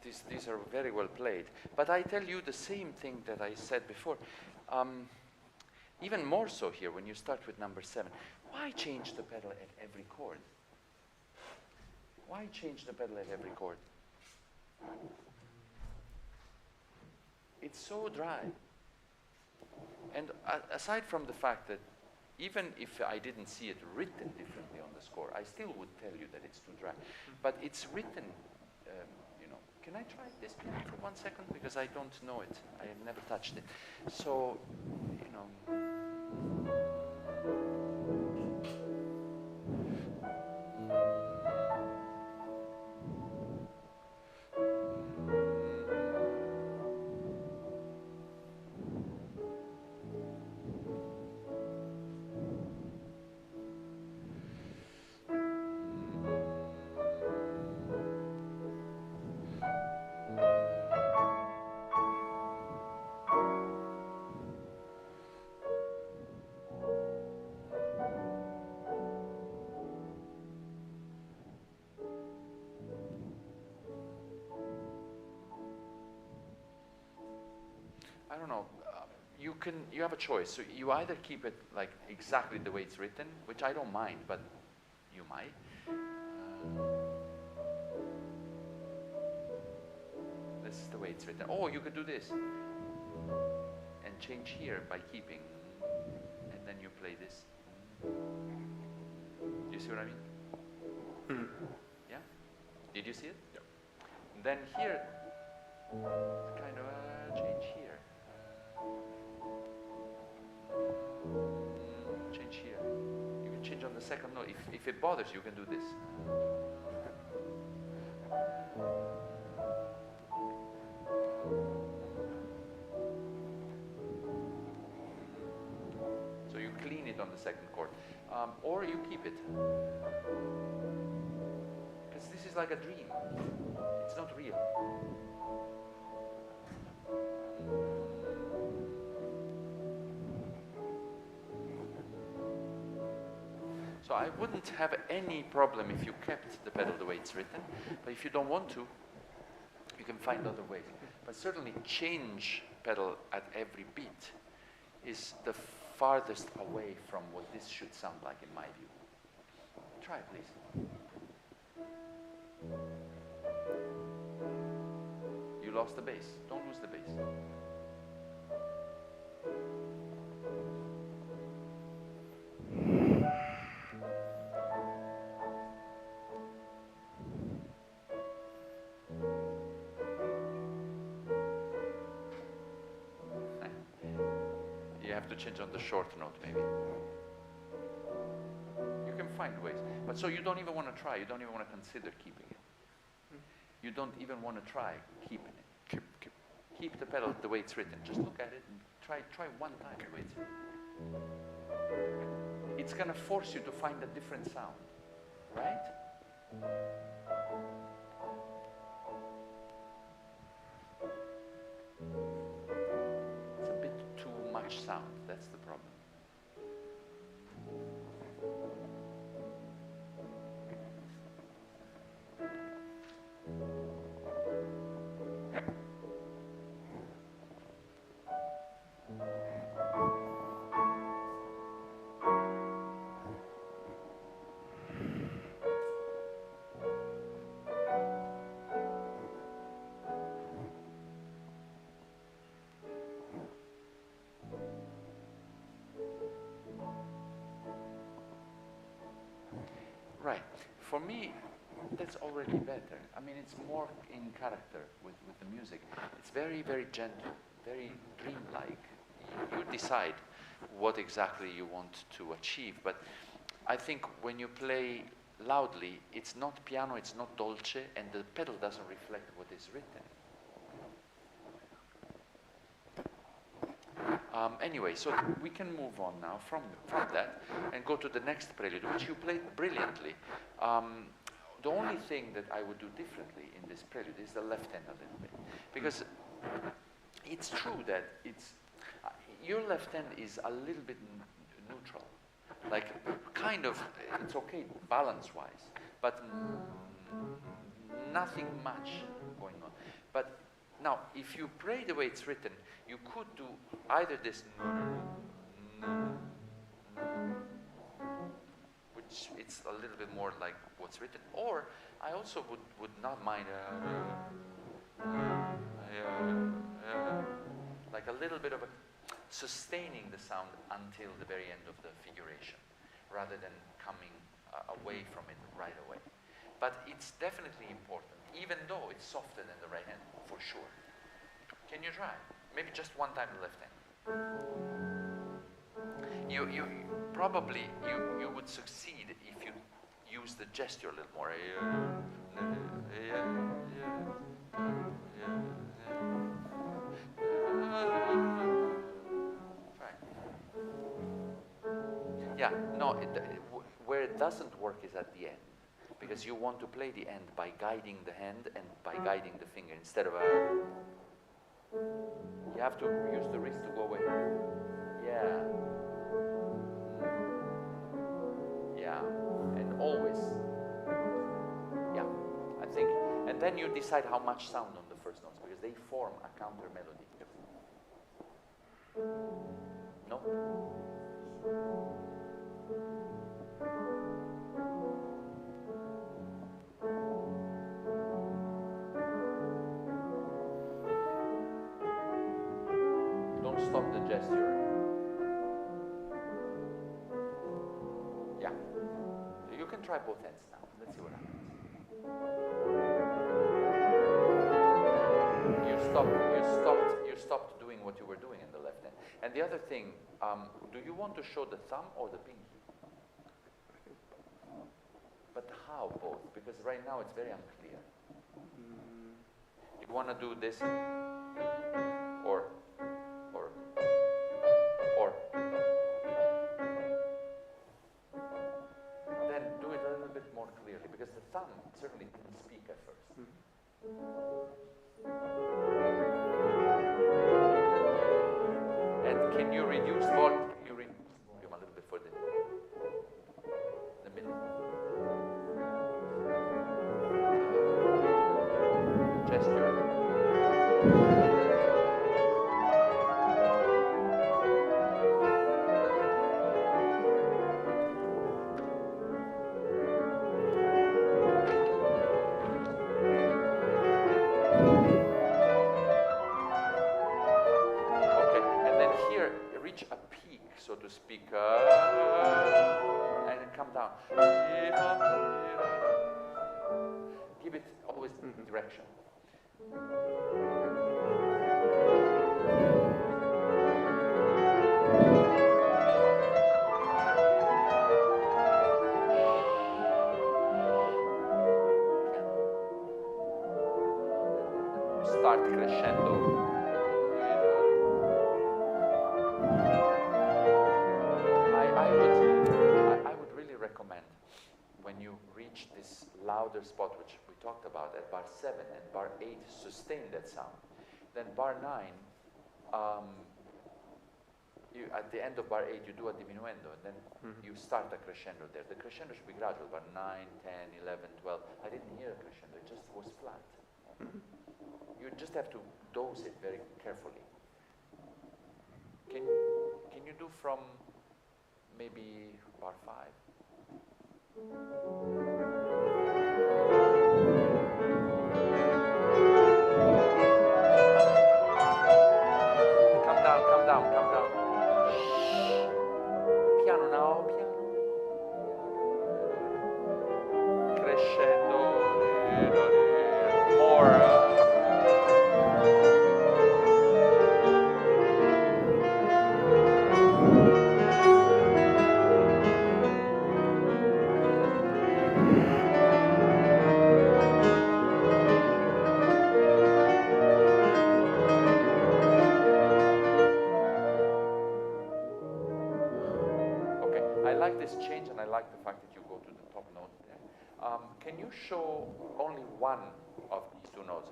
these are very well played. But I tell you the same thing that I said before. Even more so here when you start with number 7. Why change the pedal at every chord? Why change the pedal at every chord? It's so dry. And aside from the fact that even if I didn't see it written differently on the score, I still would tell you that it's too dry. But it's written, you know. Can I try this piano for 1 second? Because I don't know it. I have never touched it. So, you know. I don't know. You have a choice. So you either keep it like exactly the way it's written, which I don't mind, but you might. This is the way it's written. Oh, you could do this and change here by keeping, and then you play this. Do you see what I mean? Yeah. Did you see it? Yeah. Then here, kind of a change here. Change here. You can change on the second note. If it bothers you, you can do this. So you clean it on the second chord. Or you keep it. Because this is like a dream. It's not real. So I wouldn't have any problem if you kept the pedal the way it's written, but if you don't want to, you can find other ways. But certainly change pedal at every beat is the farthest away from what this should sound like in my view. Try it, please. You lost the bass. Don't lose the bass. To change on the short note, maybe. You can find ways. But so you don't even want to try. You don't even want to consider keeping it. You don't even want to try keeping it. Keep the pedal the way it's written. Just look at it and try one time the way it's written. It's going to force you to find a different sound, right? Sound. That's the problem. Right. For me, that's already better. I mean, it's more in character with the music. It's very, very gentle, very dreamlike. You decide what exactly you want to achieve. But I think when you play loudly, it's not piano, it's not dolce, and the pedal doesn't reflect what is written. Anyway, so we can move on now from that and go to the next prelude, which you played brilliantly. The only thing that I would do differently in this prelude is the left hand a little bit. Because it's true that your left hand is a little bit neutral. Like, kind of, it's okay balance-wise, but nothing much going on. But now, if you play the way it's written, you could do either this, which it's a little bit more like what's written, or I also would not mind like a little bit of a sustaining the sound until the very end of the figuration, rather than coming away from it right away. But it's definitely important, even though it's softer than the right hand, for sure. Can you try? Maybe just one time the left hand. You probably you would succeed if you use the gesture a little more. Right. Yeah, no, where it doesn't work is at the end, because you want to play the end by guiding the hand and by guiding the finger instead of you have to use the wrist to go away. Yeah. Yeah, and always. Yeah, I think, and then you decide how much sound on the first notes, because they form a counter melody. No? Don't stop the gesture. Yeah. You can try both ends now. Let's see what happens. You stopped doing what you were doing in the left hand. And the other thing, do you want to show the thumb or the pinky? But how both? Because right now it's very unclear. You want to do this or then do it a little bit more clearly, because the thumb certainly didn't speak at first. And can you reduce volume? Can you reduce volume a little bit for the middle? Gesture. A peak, so to speak, and then come down. Give it always direction. Start crescendo. I would really recommend, when you reach this louder spot, which we talked about at bar 7 and bar 8, sustain that sound. Then bar 9, at the end of bar 8, you do a diminuendo, and then you start a crescendo there. The crescendo should be gradual, bar 9, 10, 11, 12. I didn't hear a crescendo, it just was flat. You just have to dose it very carefully. Can you do from maybe bar 5? Come down. Piano now, piano. Crescendo. More. I like this change, and I like the fact that you go to the top note there. Can you show only one of these two notes?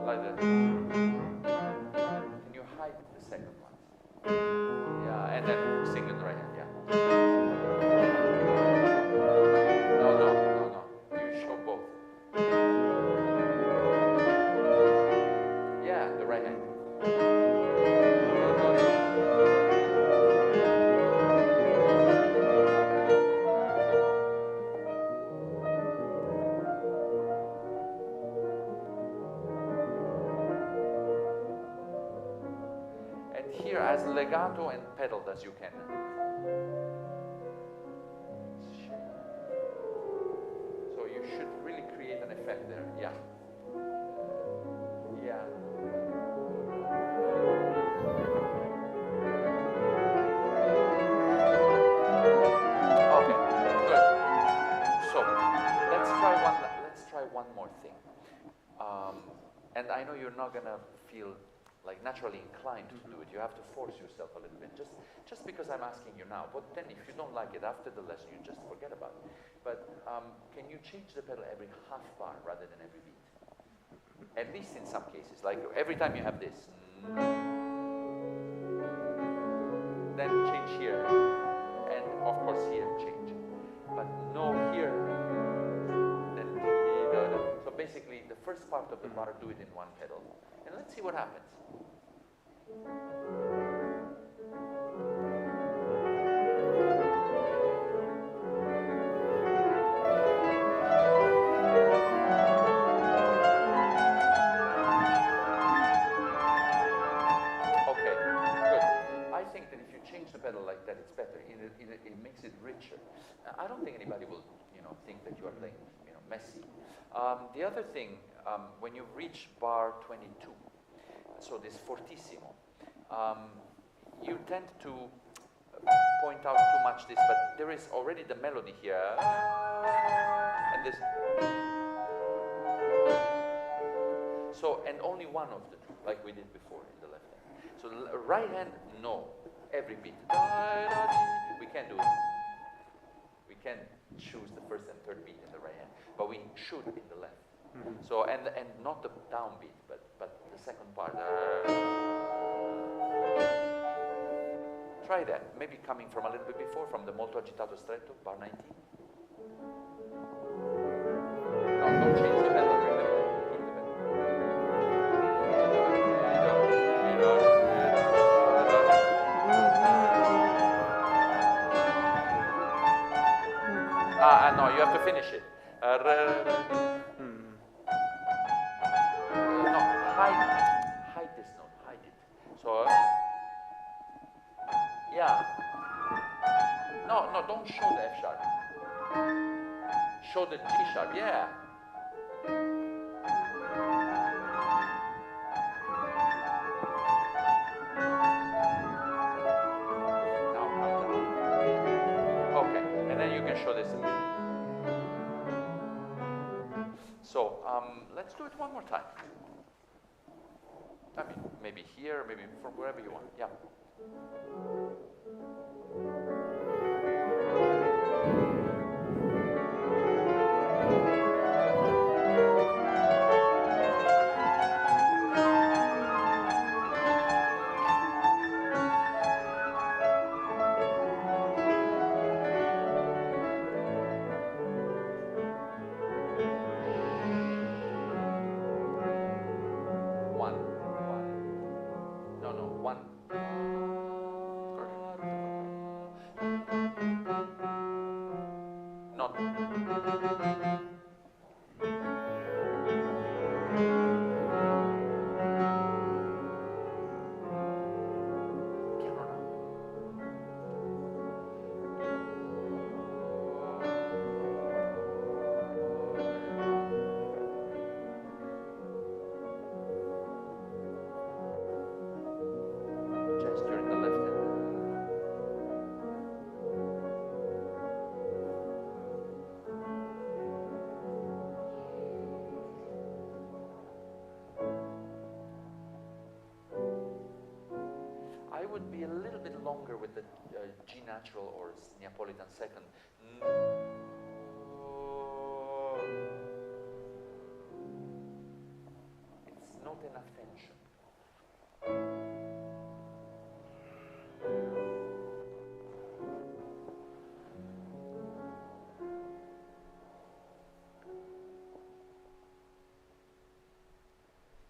Like that. Can you hide the second one? Yeah, and then sing here as legato and pedaled as you can. So you should really create an effect there. Yeah. Yeah. Okay, good. So let's try one more thing. And I know you're not gonna feel like naturally inclined to do it. You have to force yourself a little bit, just because I'm asking you now. But then if you don't like it after the lesson, you just forget about it. But can you change the pedal every half bar rather than every beat? At least in some cases, like every time you have this. Then change here, and of course here change. But no here, then so basically the first part of the bar, do it in one pedal. And let's see what happens. Okay, good. I think that if you change the pedal like that, it's better. It makes it richer. I don't think anybody will, think that you are playing, messy. The other thing, when you reach bar 22, so this fortissimo, you tend to point out too much this, but there is already the melody here, and this. So, and only one of the two, like we did before in the left hand. So right hand, no, every beat. We can't do it. We can choose the first and third beat in the right hand, but we should in the left. So, and not the downbeat, but the second part. Try that. Maybe coming from a little bit before, from the molto agitato stretto, bar 19. No, don't change the pedal, remember. Keep the pedal. No, you have to finish it. No, hide this note, hide it. So, yeah. No, don't show the F sharp. Show the G sharp, yeah. Now come down. Okay, and then you can show this. So, let's do it one more time. I mean, maybe here, maybe from wherever you want. Yeah. Would be a little bit longer with the G natural or Neapolitan second. It's not enough tension.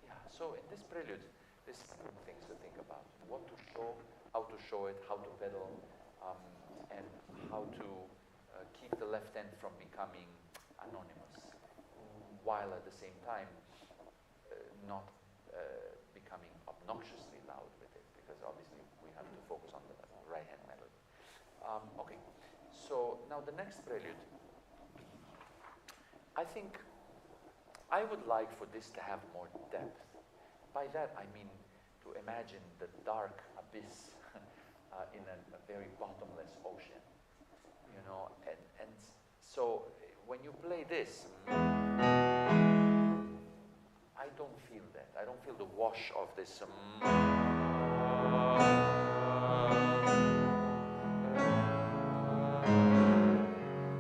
Yeah, so in this prelude, there's several things to think about. What to show, how to show it, how to pedal, and how to keep the left hand from becoming anonymous, while at the same time not becoming obnoxiously loud with it, because obviously So now the next prelude, I think I would like for this to have more depth. By that I mean to imagine the dark abyss in a very bottomless ocean, you know, and so when you play this, I don't feel that. I don't feel the wash of this.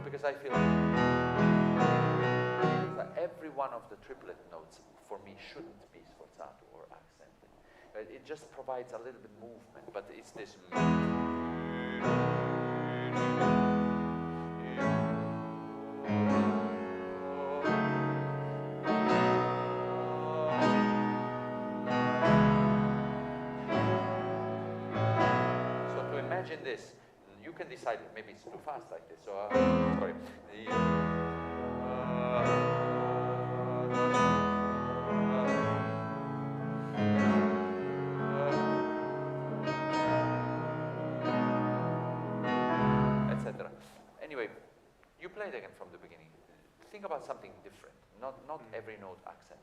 Because I feel that every one of the triplet notes for me shouldn't be sforzato or accented. It just provides a little bit movement, but it's this. So to imagine this, you can decide maybe it's too fast like this. So sorry. Etc. Anyway, you play it again from the beginning. Think about something different, not every note accented.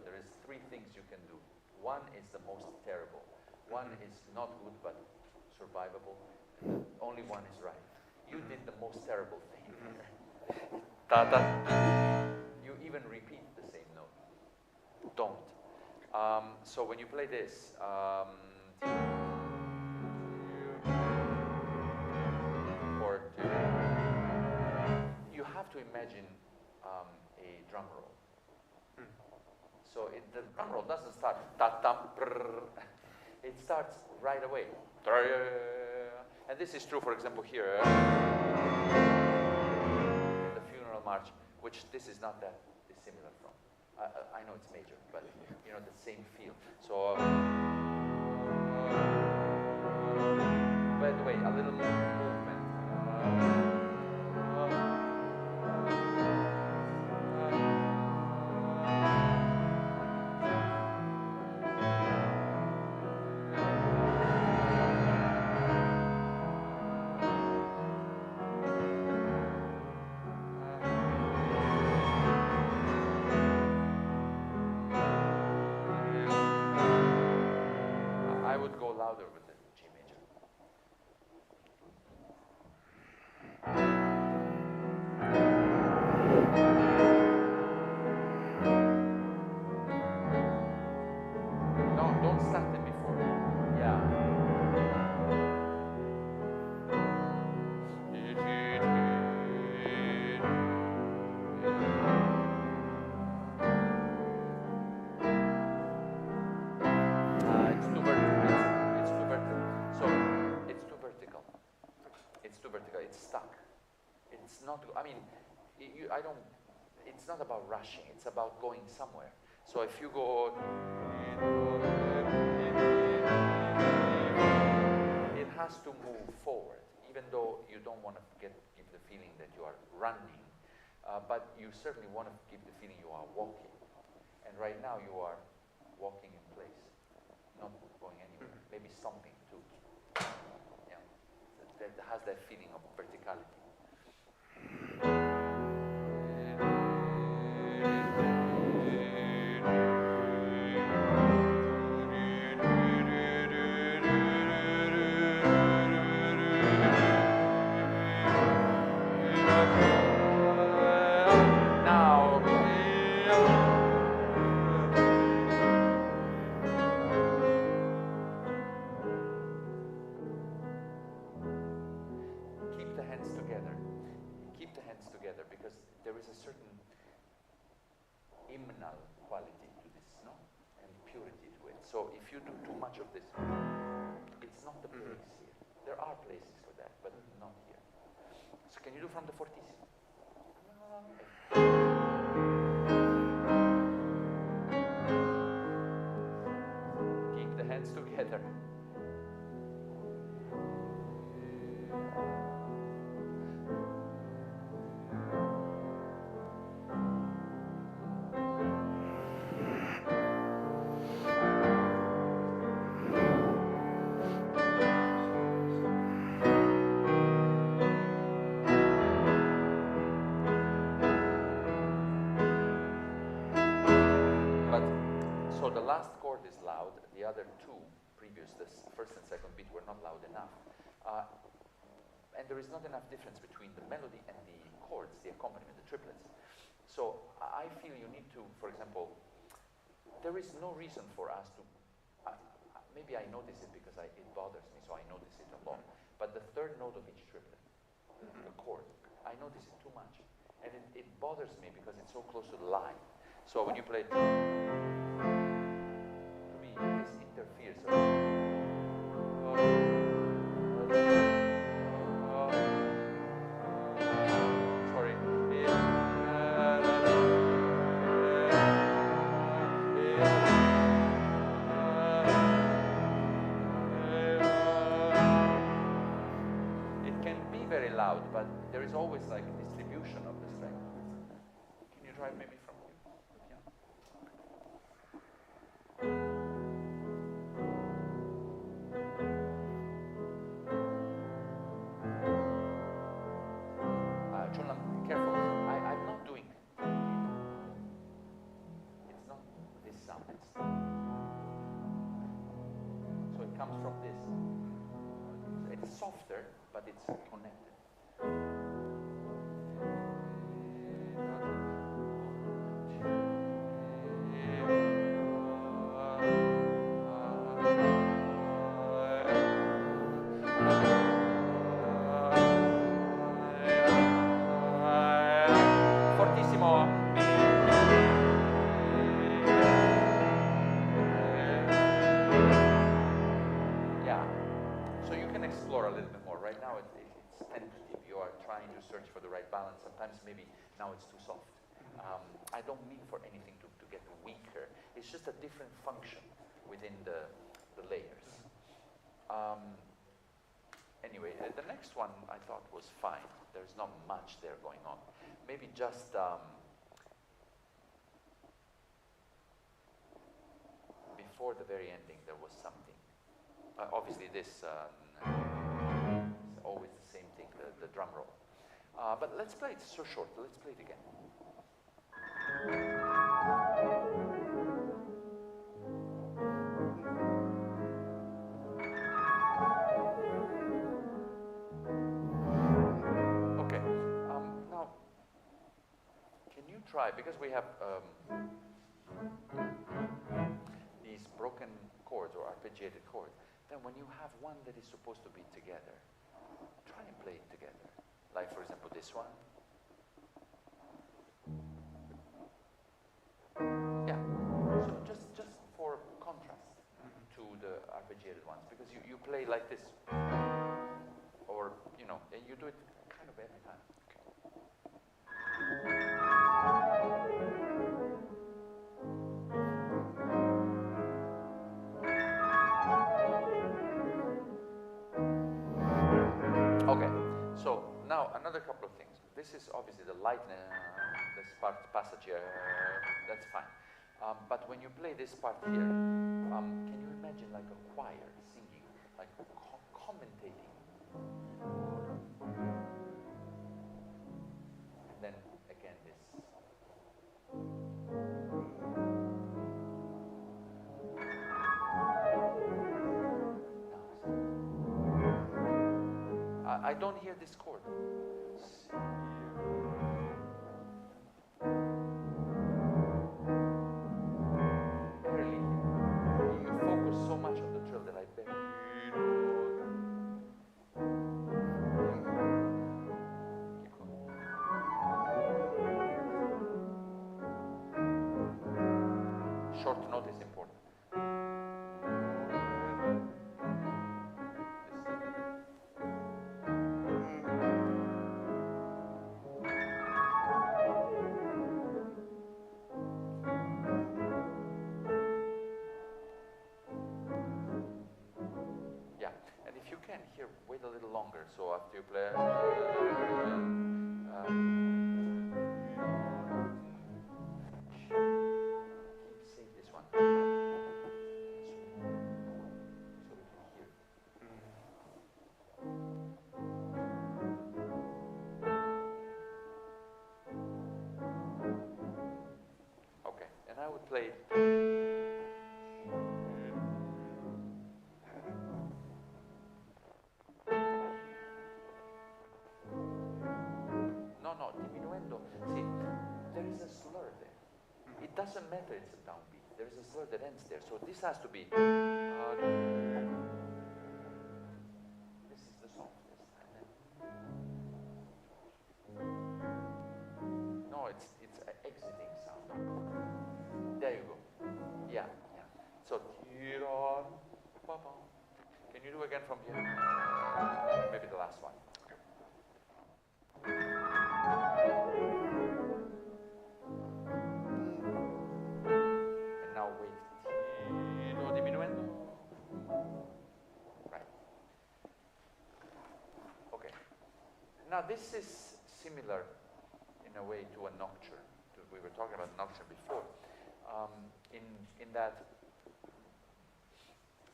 There is three things you can do. One is the most terrible. One is not good but survivable. And the only one is right. You did the most terrible thing. Ta-da. You even repeat the same note. Don't. So when you play this, or you have to imagine a drum roll. So the drum roll doesn't start ta-tam, it starts right away. And this is true, for example, here in the funeral march, which this is not that dissimilar from. I know it's major, but you know, the same feel. So, by the way, a little movement. Louder with the G major. No, don't start it before. Yeah. It's not about rushing, it's about going somewhere. So if you go, it has to move forward, even though you don't want to give the feeling that you are running, but you certainly want to give the feeling you are walking. And right now you are walking in place, not going anywhere, maybe stomping too. Yeah, that has that feeling of verticality. Because there is a certain hymnal quality to this, no? And purity to it. So if you do too much of this, it's not the place here. There are places for that, but not here. Can you do from the forties? Keep the hands together. So the last chord is loud. The other two previous, the first and second beat, were not loud enough. And there is not enough difference between the melody and the chords, the accompaniment, the triplets. So I feel you need to, for example, there is no reason for us to, maybe I notice it because it bothers me, so I notice it a lot. But the third note of each triplet, the chord, I notice it too much. And it bothers me because it's so close to the line. So when you play it, to me, this interferes. Sorry. It can be very loud, but there is always like a distribution of the strength. Can you try maybe from here? ChunLam, careful. I'm not doing it. It's not this sound. So it comes from this. It's softer, but it's connected. Maybe now it's too soft. I don't mean for anything to get weaker. It's just a different function within the layers. Anyway, the next one I thought was fine. There's not much there going on. Maybe just before the very ending there was something. Obviously this is always the same thing, the drum roll. But let's play it. It's so short. Let's play it again. Okay. Now, can you try, because we have these broken chords or arpeggiated chords, then when you have one that is supposed to be together, try and play it together. Like, for example, this one. Yeah. So just for contrast to the arpeggiated ones, because you play like this, or and you do it kind of every time. Okay. So now another couple of things. This is obviously the lightness, this passage here, that's fine. But when you play this part here, can you imagine like a choir singing, like commentating? And then again this. I don't hear this chord. Barely. You focus so much on the trill that I barely. Keep going. Short note is important. can here wait a little longer. So after you play, save this one. So we can hear. Okay, and I would play. No, diminuendo. See, there is a slur there. It doesn't matter it's a downbeat. There is a slur that ends there. So this has to be. This is the softest. And then, no, it's an exiting sound. There you go. Yeah. So, can you do again from here? Maybe the last one. And now wait. Diminuendo. Right. Okay. Now this is similar in a way to a nocturne. We were talking about nocturne before. In that,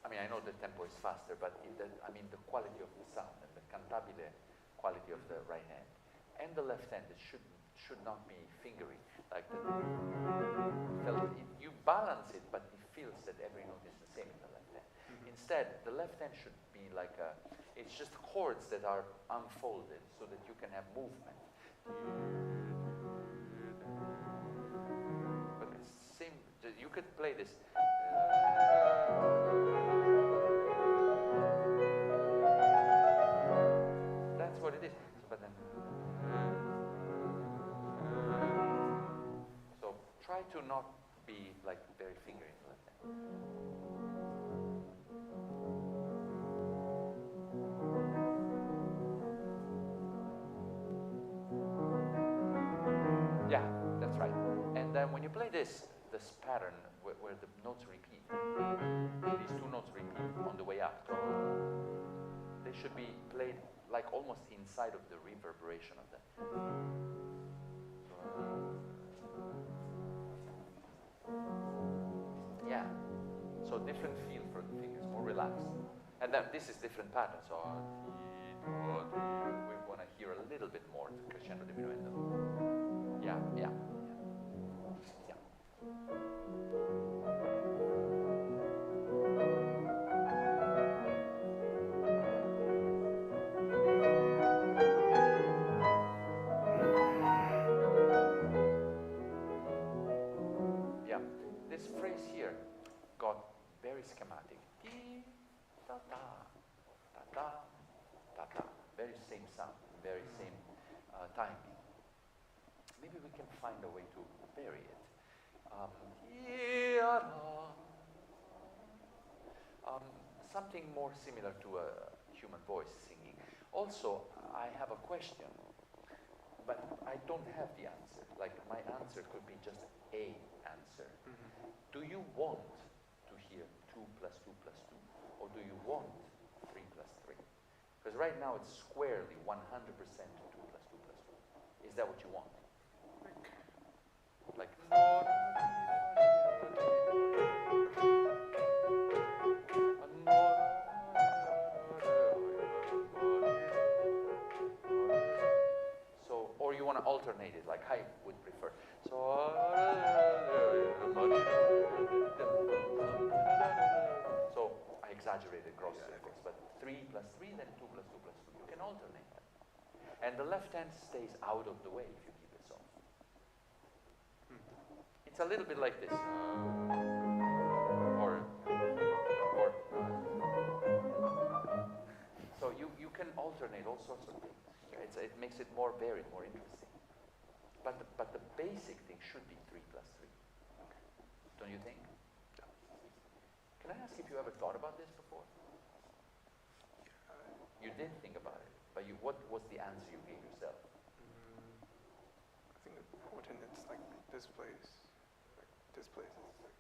I mean, I know the tempo is faster, but the quality of the sound and the cantabile quality of the right hand and the left hand, it should not be fingery like the. You balance it, but it feels that every note is the same in the left hand. Instead, the left hand should be like it's just chords that are unfolded so that you can have movement. But it's same. You could play this. That's what it is. But then. So try to not be like very fingering the left hand. Yeah, that's right. And then when you play this pattern where the notes repeat, these two notes repeat on the way up, they should be played like almost inside of the reverberation of that. Yeah. So different feel for the fingers, more relaxed. And then this is different pattern. So we want to hear a little bit more crescendo diminuendo. Yeah. Yeah. This phrase here got very schematic. Ta ta ta ta ta ta. Very same sound, very same timing. Maybe we can find a way to vary it. Something more similar to a human voice singing. Also, I have a question, but I don't have the answer. Like my answer could be just a answer. Do you want to hear 2 plus 2 plus 2? Or do you want 3 plus 3? Because right now it's squarely 100% 2 plus 2 plus 2. Is that what you want? Like so, or you want to alternate it like I would prefer. So I exaggerated cross circles, but 3 plus 3, then 2 plus 2 plus 2. You can alternate that. And the left hand stays out of the way if you keep it soft. It's a little bit like this. So you can alternate all sorts of things. It makes it more varied, more interesting. But the basic thing should be 3 plus 3. Don't you think? Can I ask if you ever thought about this before? You did think about it, but what was the answer you gave yourself? I think important it's like this place is like this way, and then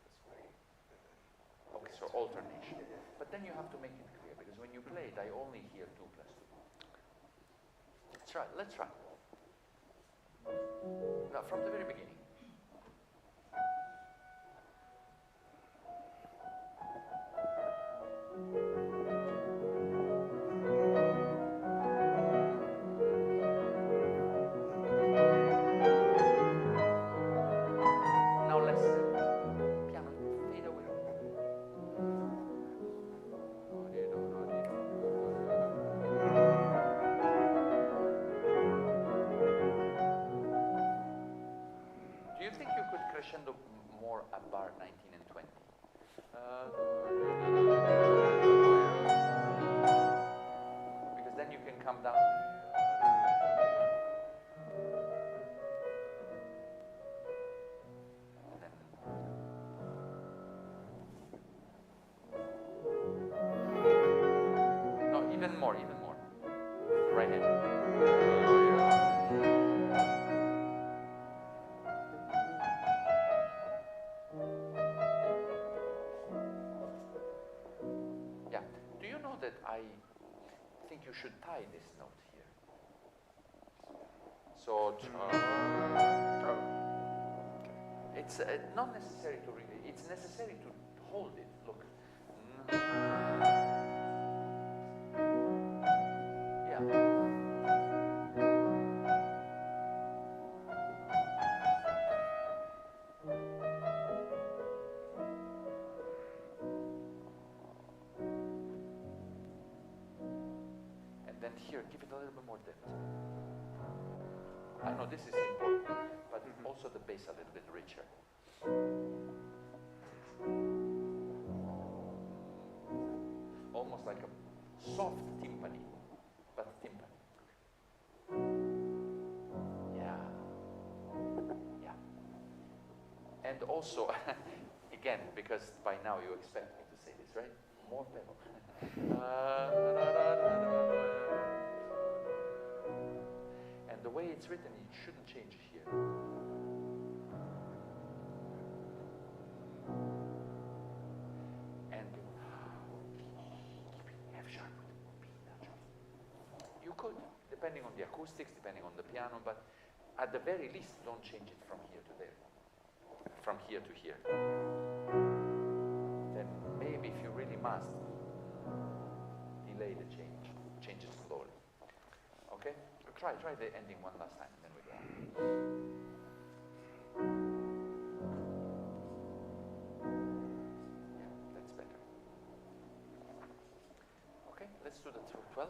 Okay, so alternation. But then you have to make it clear, because because when you play it, I only hear 2 plus 2. Let's try. Now, from the very beginning. Now let's piano fade away. Do you think you could crescendo more at bar 19 and 20? Because then you can come down. And then no, even more, even more. Right hand. Yeah. Do you know that I think you should tie this note here? So it's not necessary to really. It's necessary to hold it. Look. Yeah. And then here, give it a little bit more depth. I know this is important, but also the bass a little bit richer. Almost like a soft timpani, but timpani. Yeah. Yeah. And also, again, because by now you expect me to say this, right? More pedal. And the way it's written, it shouldn't change here. And F sharp with B natural. You could, depending on the acoustics, depending on the piano, but at the very least, don't change it from here to there. From here to here. Then maybe if you really must, delay the change. Change it slowly. Okay? Try the ending one last time, and then we go on. Yeah, that's better. Okay, let's do the 12.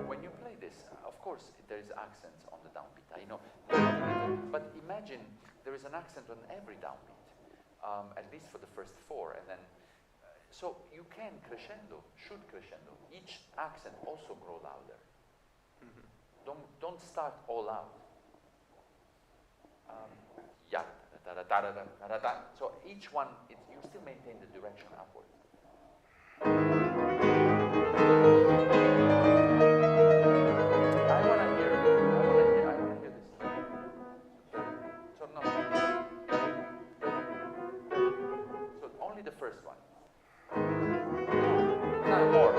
When you play this, of course, there is accents on the downbeat. I know, but imagine there is an accent on every downbeat. At least for the first 4, and then so you can crescendo, should crescendo. Each accent also grow louder. Don't start all out. Yeah, da da da da da da da. So each one, you still maintain the direction upward. I want to hear this. So no. Only the first one. No, more.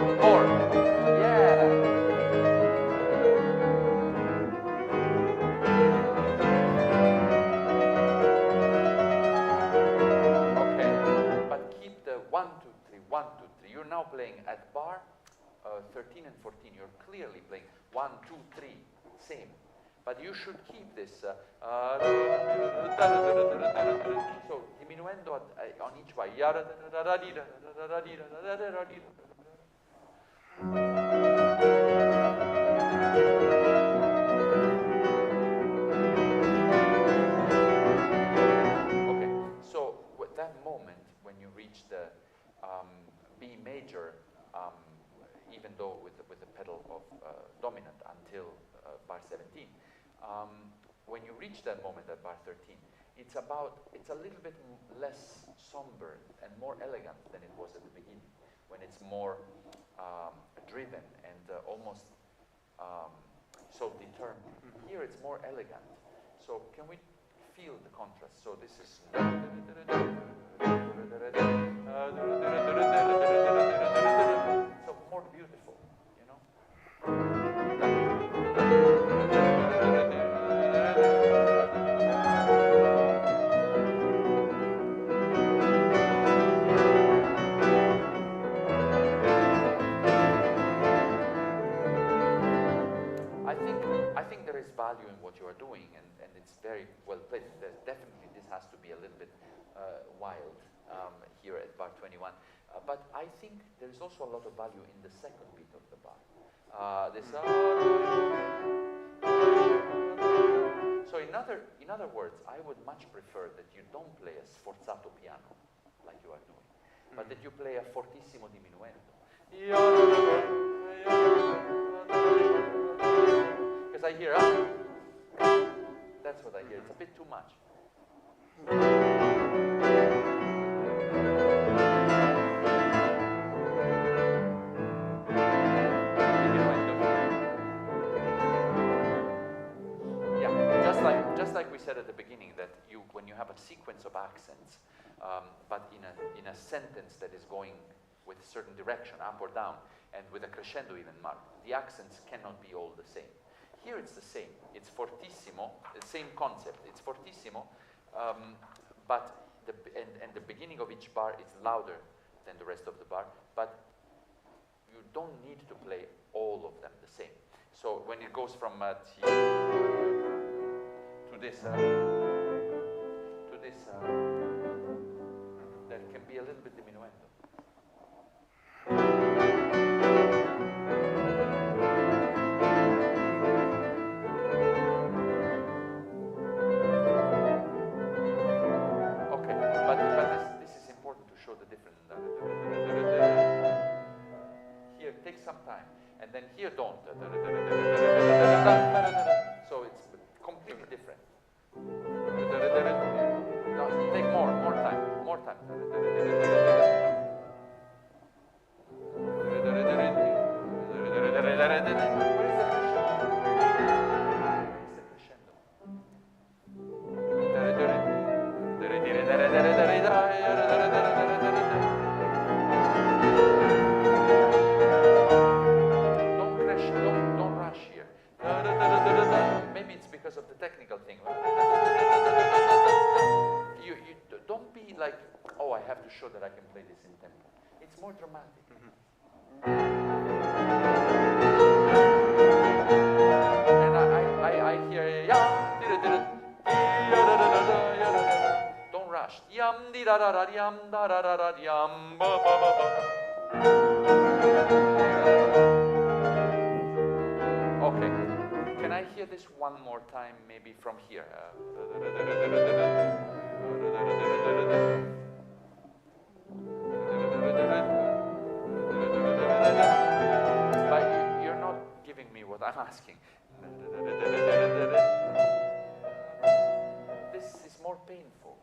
Yeah. Okay, but keep the 1, 2, 3, 1, 2, 3. You're now playing at bar 13 and 14. You're clearly playing 1, 2, 3, same. But you should keep this. So diminuendo on each way. Okay, so with that moment when you reach the B major, even though with the pedal of dominant until bar 17, when you reach that moment at bar 13, it's a little bit less somber and more elegant than it was at the beginning, when it's more driven and almost so determined. Here it's more elegant. So can we feel the contrast. So this is so more beautiful, you know. I think there is value in what you are doing, and it's very well played. Definitely, this has to be a little bit wild here at bar 21. But I think there is also a lot of value in the second beat of the bar. So in other words, I would much prefer that you don't play a sforzato piano like you are doing, but that you play a fortissimo diminuendo. Because I hear, that's what I hear. It's a bit too much. Yeah, just like we said at the beginning, that when you have a sequence of accents, but in a sentence that is going with a certain direction, up or down, and with a crescendo even marked, the accents cannot be all the same. Here it's the same. It's fortissimo, the same concept. It's fortissimo, but the beginning of each bar is louder than the rest of the bar, but you don't need to play all of them the same. So when it goes from T to this, there can be a little bit diminuendo. Show the difference. Here, take some time, and then here, don't. So it's completely different. No, take more time, more time. Because of the technical thing. You don't be like, oh, I have to show that I can play this in tempo. It's more dramatic. And I hear, don't rush. Okay. Can I hear this one more time, maybe from here? But you're not giving me what I'm asking. This is more painful.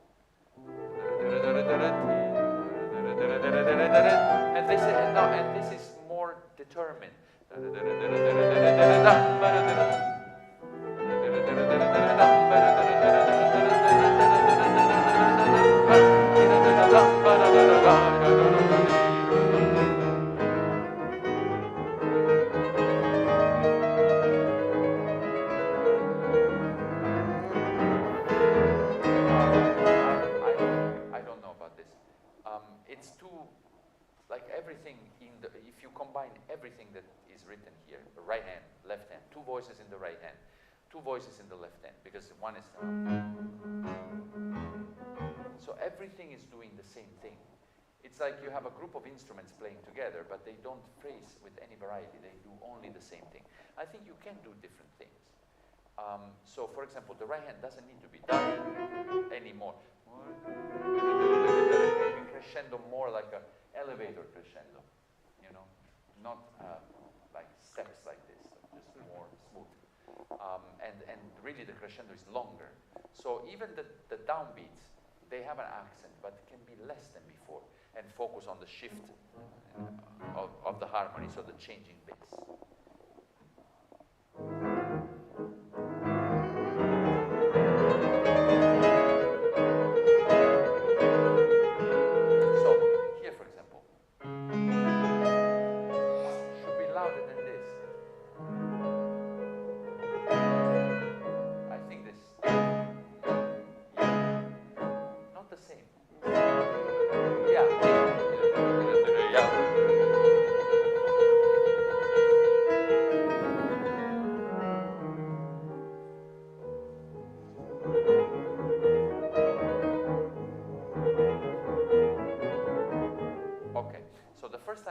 And this is more determined. I don't know about this. It's too, like everything if you combine everything that is written here, right hand, left hand, two voices in the right hand, two voices in the left hand, because one is, so everything is doing the same thing. It's like you have a group of instruments playing together, but they don't phrase with any variety. They do only the same thing. I think you can do different things. So, for example, the right hand doesn't need to be done anymore. Maybe crescendo more like an elevator crescendo, you know, not like steps like this, just more smooth. And really the crescendo is longer. So even the downbeats, they have an accent, but it can be less than before, and focus on the shift of the harmony, so the changing bass.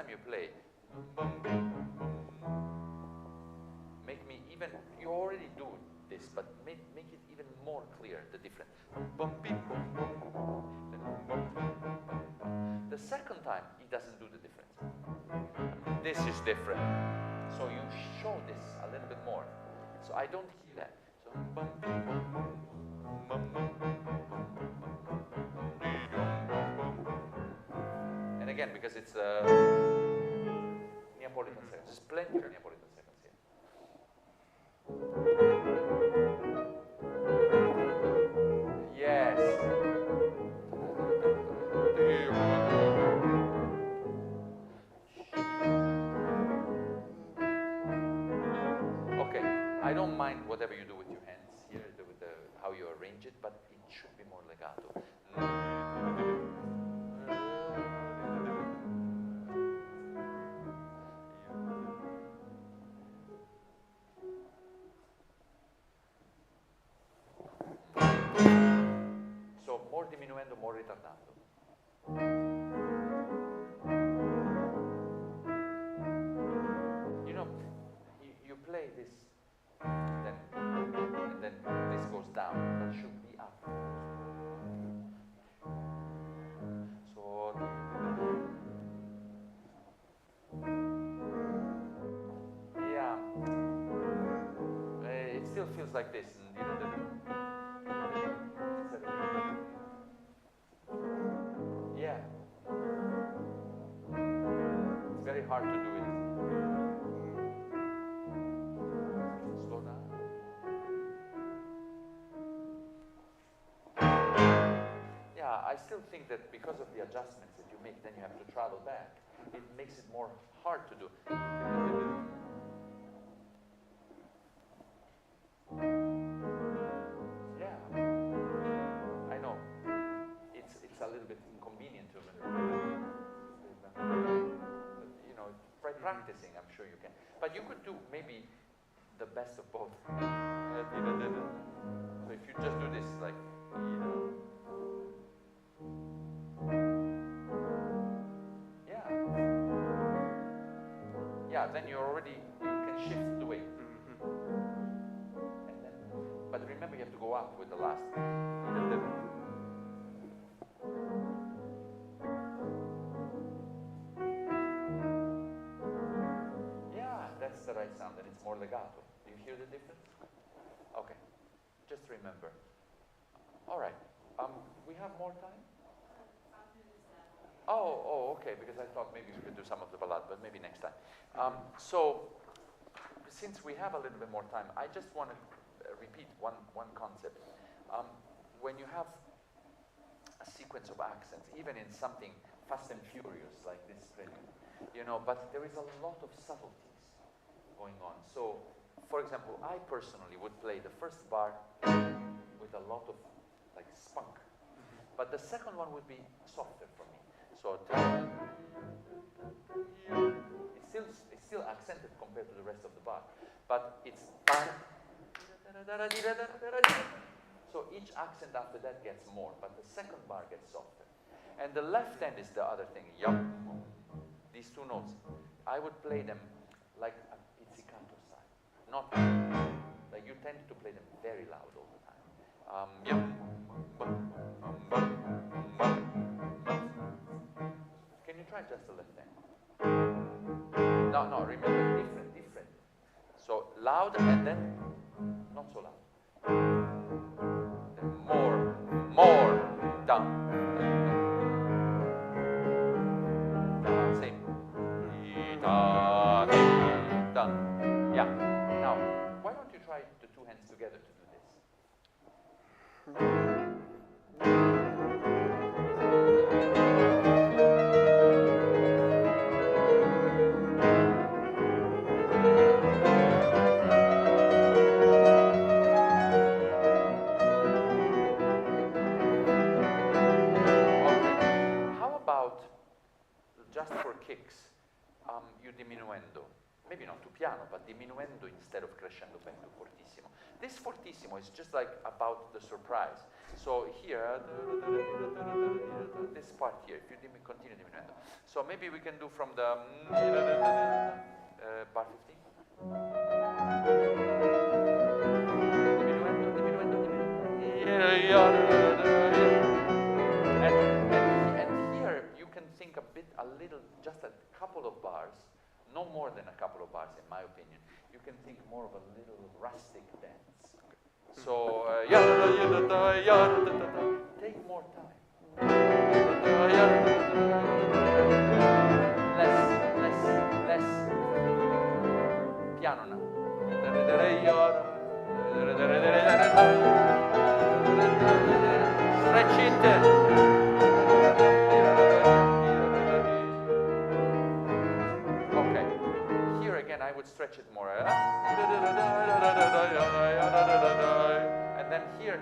time you play, make me even, you already do this, but make it even more clear, the difference. The second time, he doesn't do the difference. This is different. So you show this a little bit more. So I don't hear that. So, and again, because it's Neapolitan seconds, there's plenty of Neapolitan seconds here. Yes. Okay, I don't mind whatever you do with your hands here, with how you arrange it, but it should be more legato. So more diminuendo, more ritardando. You know, you play this, then, and then this goes down, that should be up. So, yeah, it still feels like this. Yeah, it's very hard to do it. Slow down. Yeah, I still think that because of the adjustments that you make, then you have to travel back. It makes it more hard to do. Yeah, I know. It's a little bit inconvenient to me. You know, by practicing, I'm sure you can. But you could do maybe the best of both. So if you just do this, like, yeah, yeah, then you can shift the weight. And then, but remember, you have to go up with the last. That's the right sound, and it's more legato. Do you hear the difference? Okay, just remember. All right, we have more time? Oh, okay, because I thought maybe we could do some of the ballad, but maybe next time. So, since we have a little bit more time, I just want to repeat one concept. When you have a sequence of accents, even in something fast and furious like this Prelude, you know, but there is a lot of subtlety going on. So, for example, I personally would play the first bar with a lot of like spunk, but the second one would be softer for me. So it's still accented compared to the rest of the bar, but it's so each accent after that gets more, but the second bar gets softer. And the left hand is the other thing. These two notes, I would play them like a pizzicato style. Not like you tend to play them very loud all the time. Can you try just the left hand? No, remember, different. So loud and then not so loud. Then more, down. Same. Done. Yeah. Now, why don't you try the two hands together to do this? Okay. How about just for kicks, you diminuendo? Maybe not to piano, but diminuendo instead of crescendo bendo fortissimo. This fortissimo is just like about the surprise. So here, this part here, if you continue diminuendo. So maybe we can do from the bar 15. Diminuendo, diminuendo, diminuendo. And here you can think a little, just a couple of bars, no more than a couple of bars in my opinion. You can think more of a little rustic dance. So, take more time. Less. Piano now. Stretch it. Okay. Here again, I would stretch it more. And then here,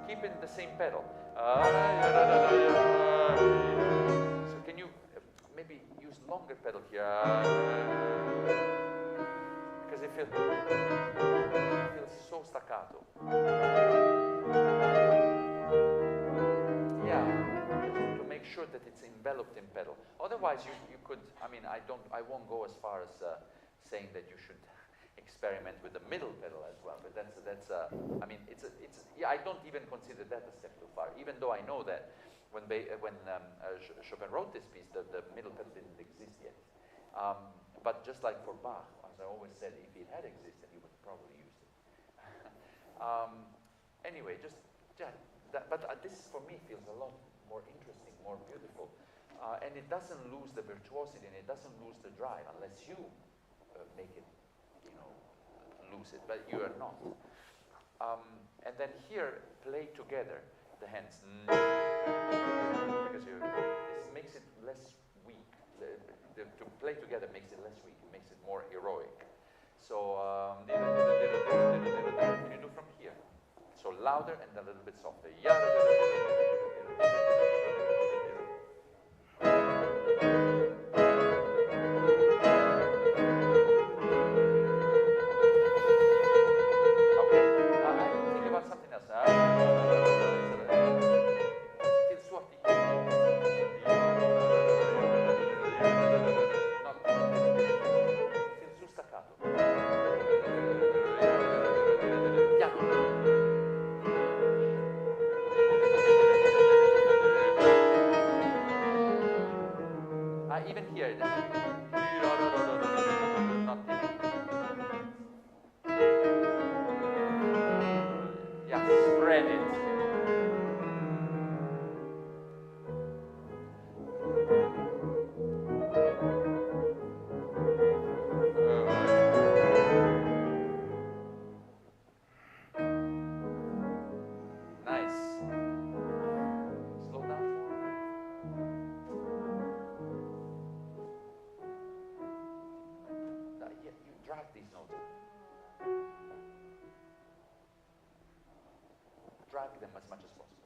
keep it in the same pedal. So can you maybe use longer pedal here? Because it feels so staccato. Yeah, to make sure that it's enveloped in pedal. Otherwise, you could. I mean, I won't go as far as saying that you should experiment with the middle pedal as well. But that's. I mean, yeah. I don't even consider that a step too far. Even though I know that when Chopin wrote this piece, the middle pedal didn't exist yet. But just like for Bach, as I always said, if it had existed, he would probably use it. Anyway, just yeah. But this for me feels a lot more interesting, more beautiful, and it doesn't lose the virtuosity and it doesn't lose the drive unless you make it, lose it. But you are not. And then here, play together the hands because this makes it less weak. To play together makes it less weak. It makes it more heroic. So can you do from here? So louder and a little bit softer. Okay. Think about something else. Feel softy. Not feel su staccato. Piano. Even here, not yeah, spread it. Nice. Slow down. You drag these notes. Drag them as much as possible.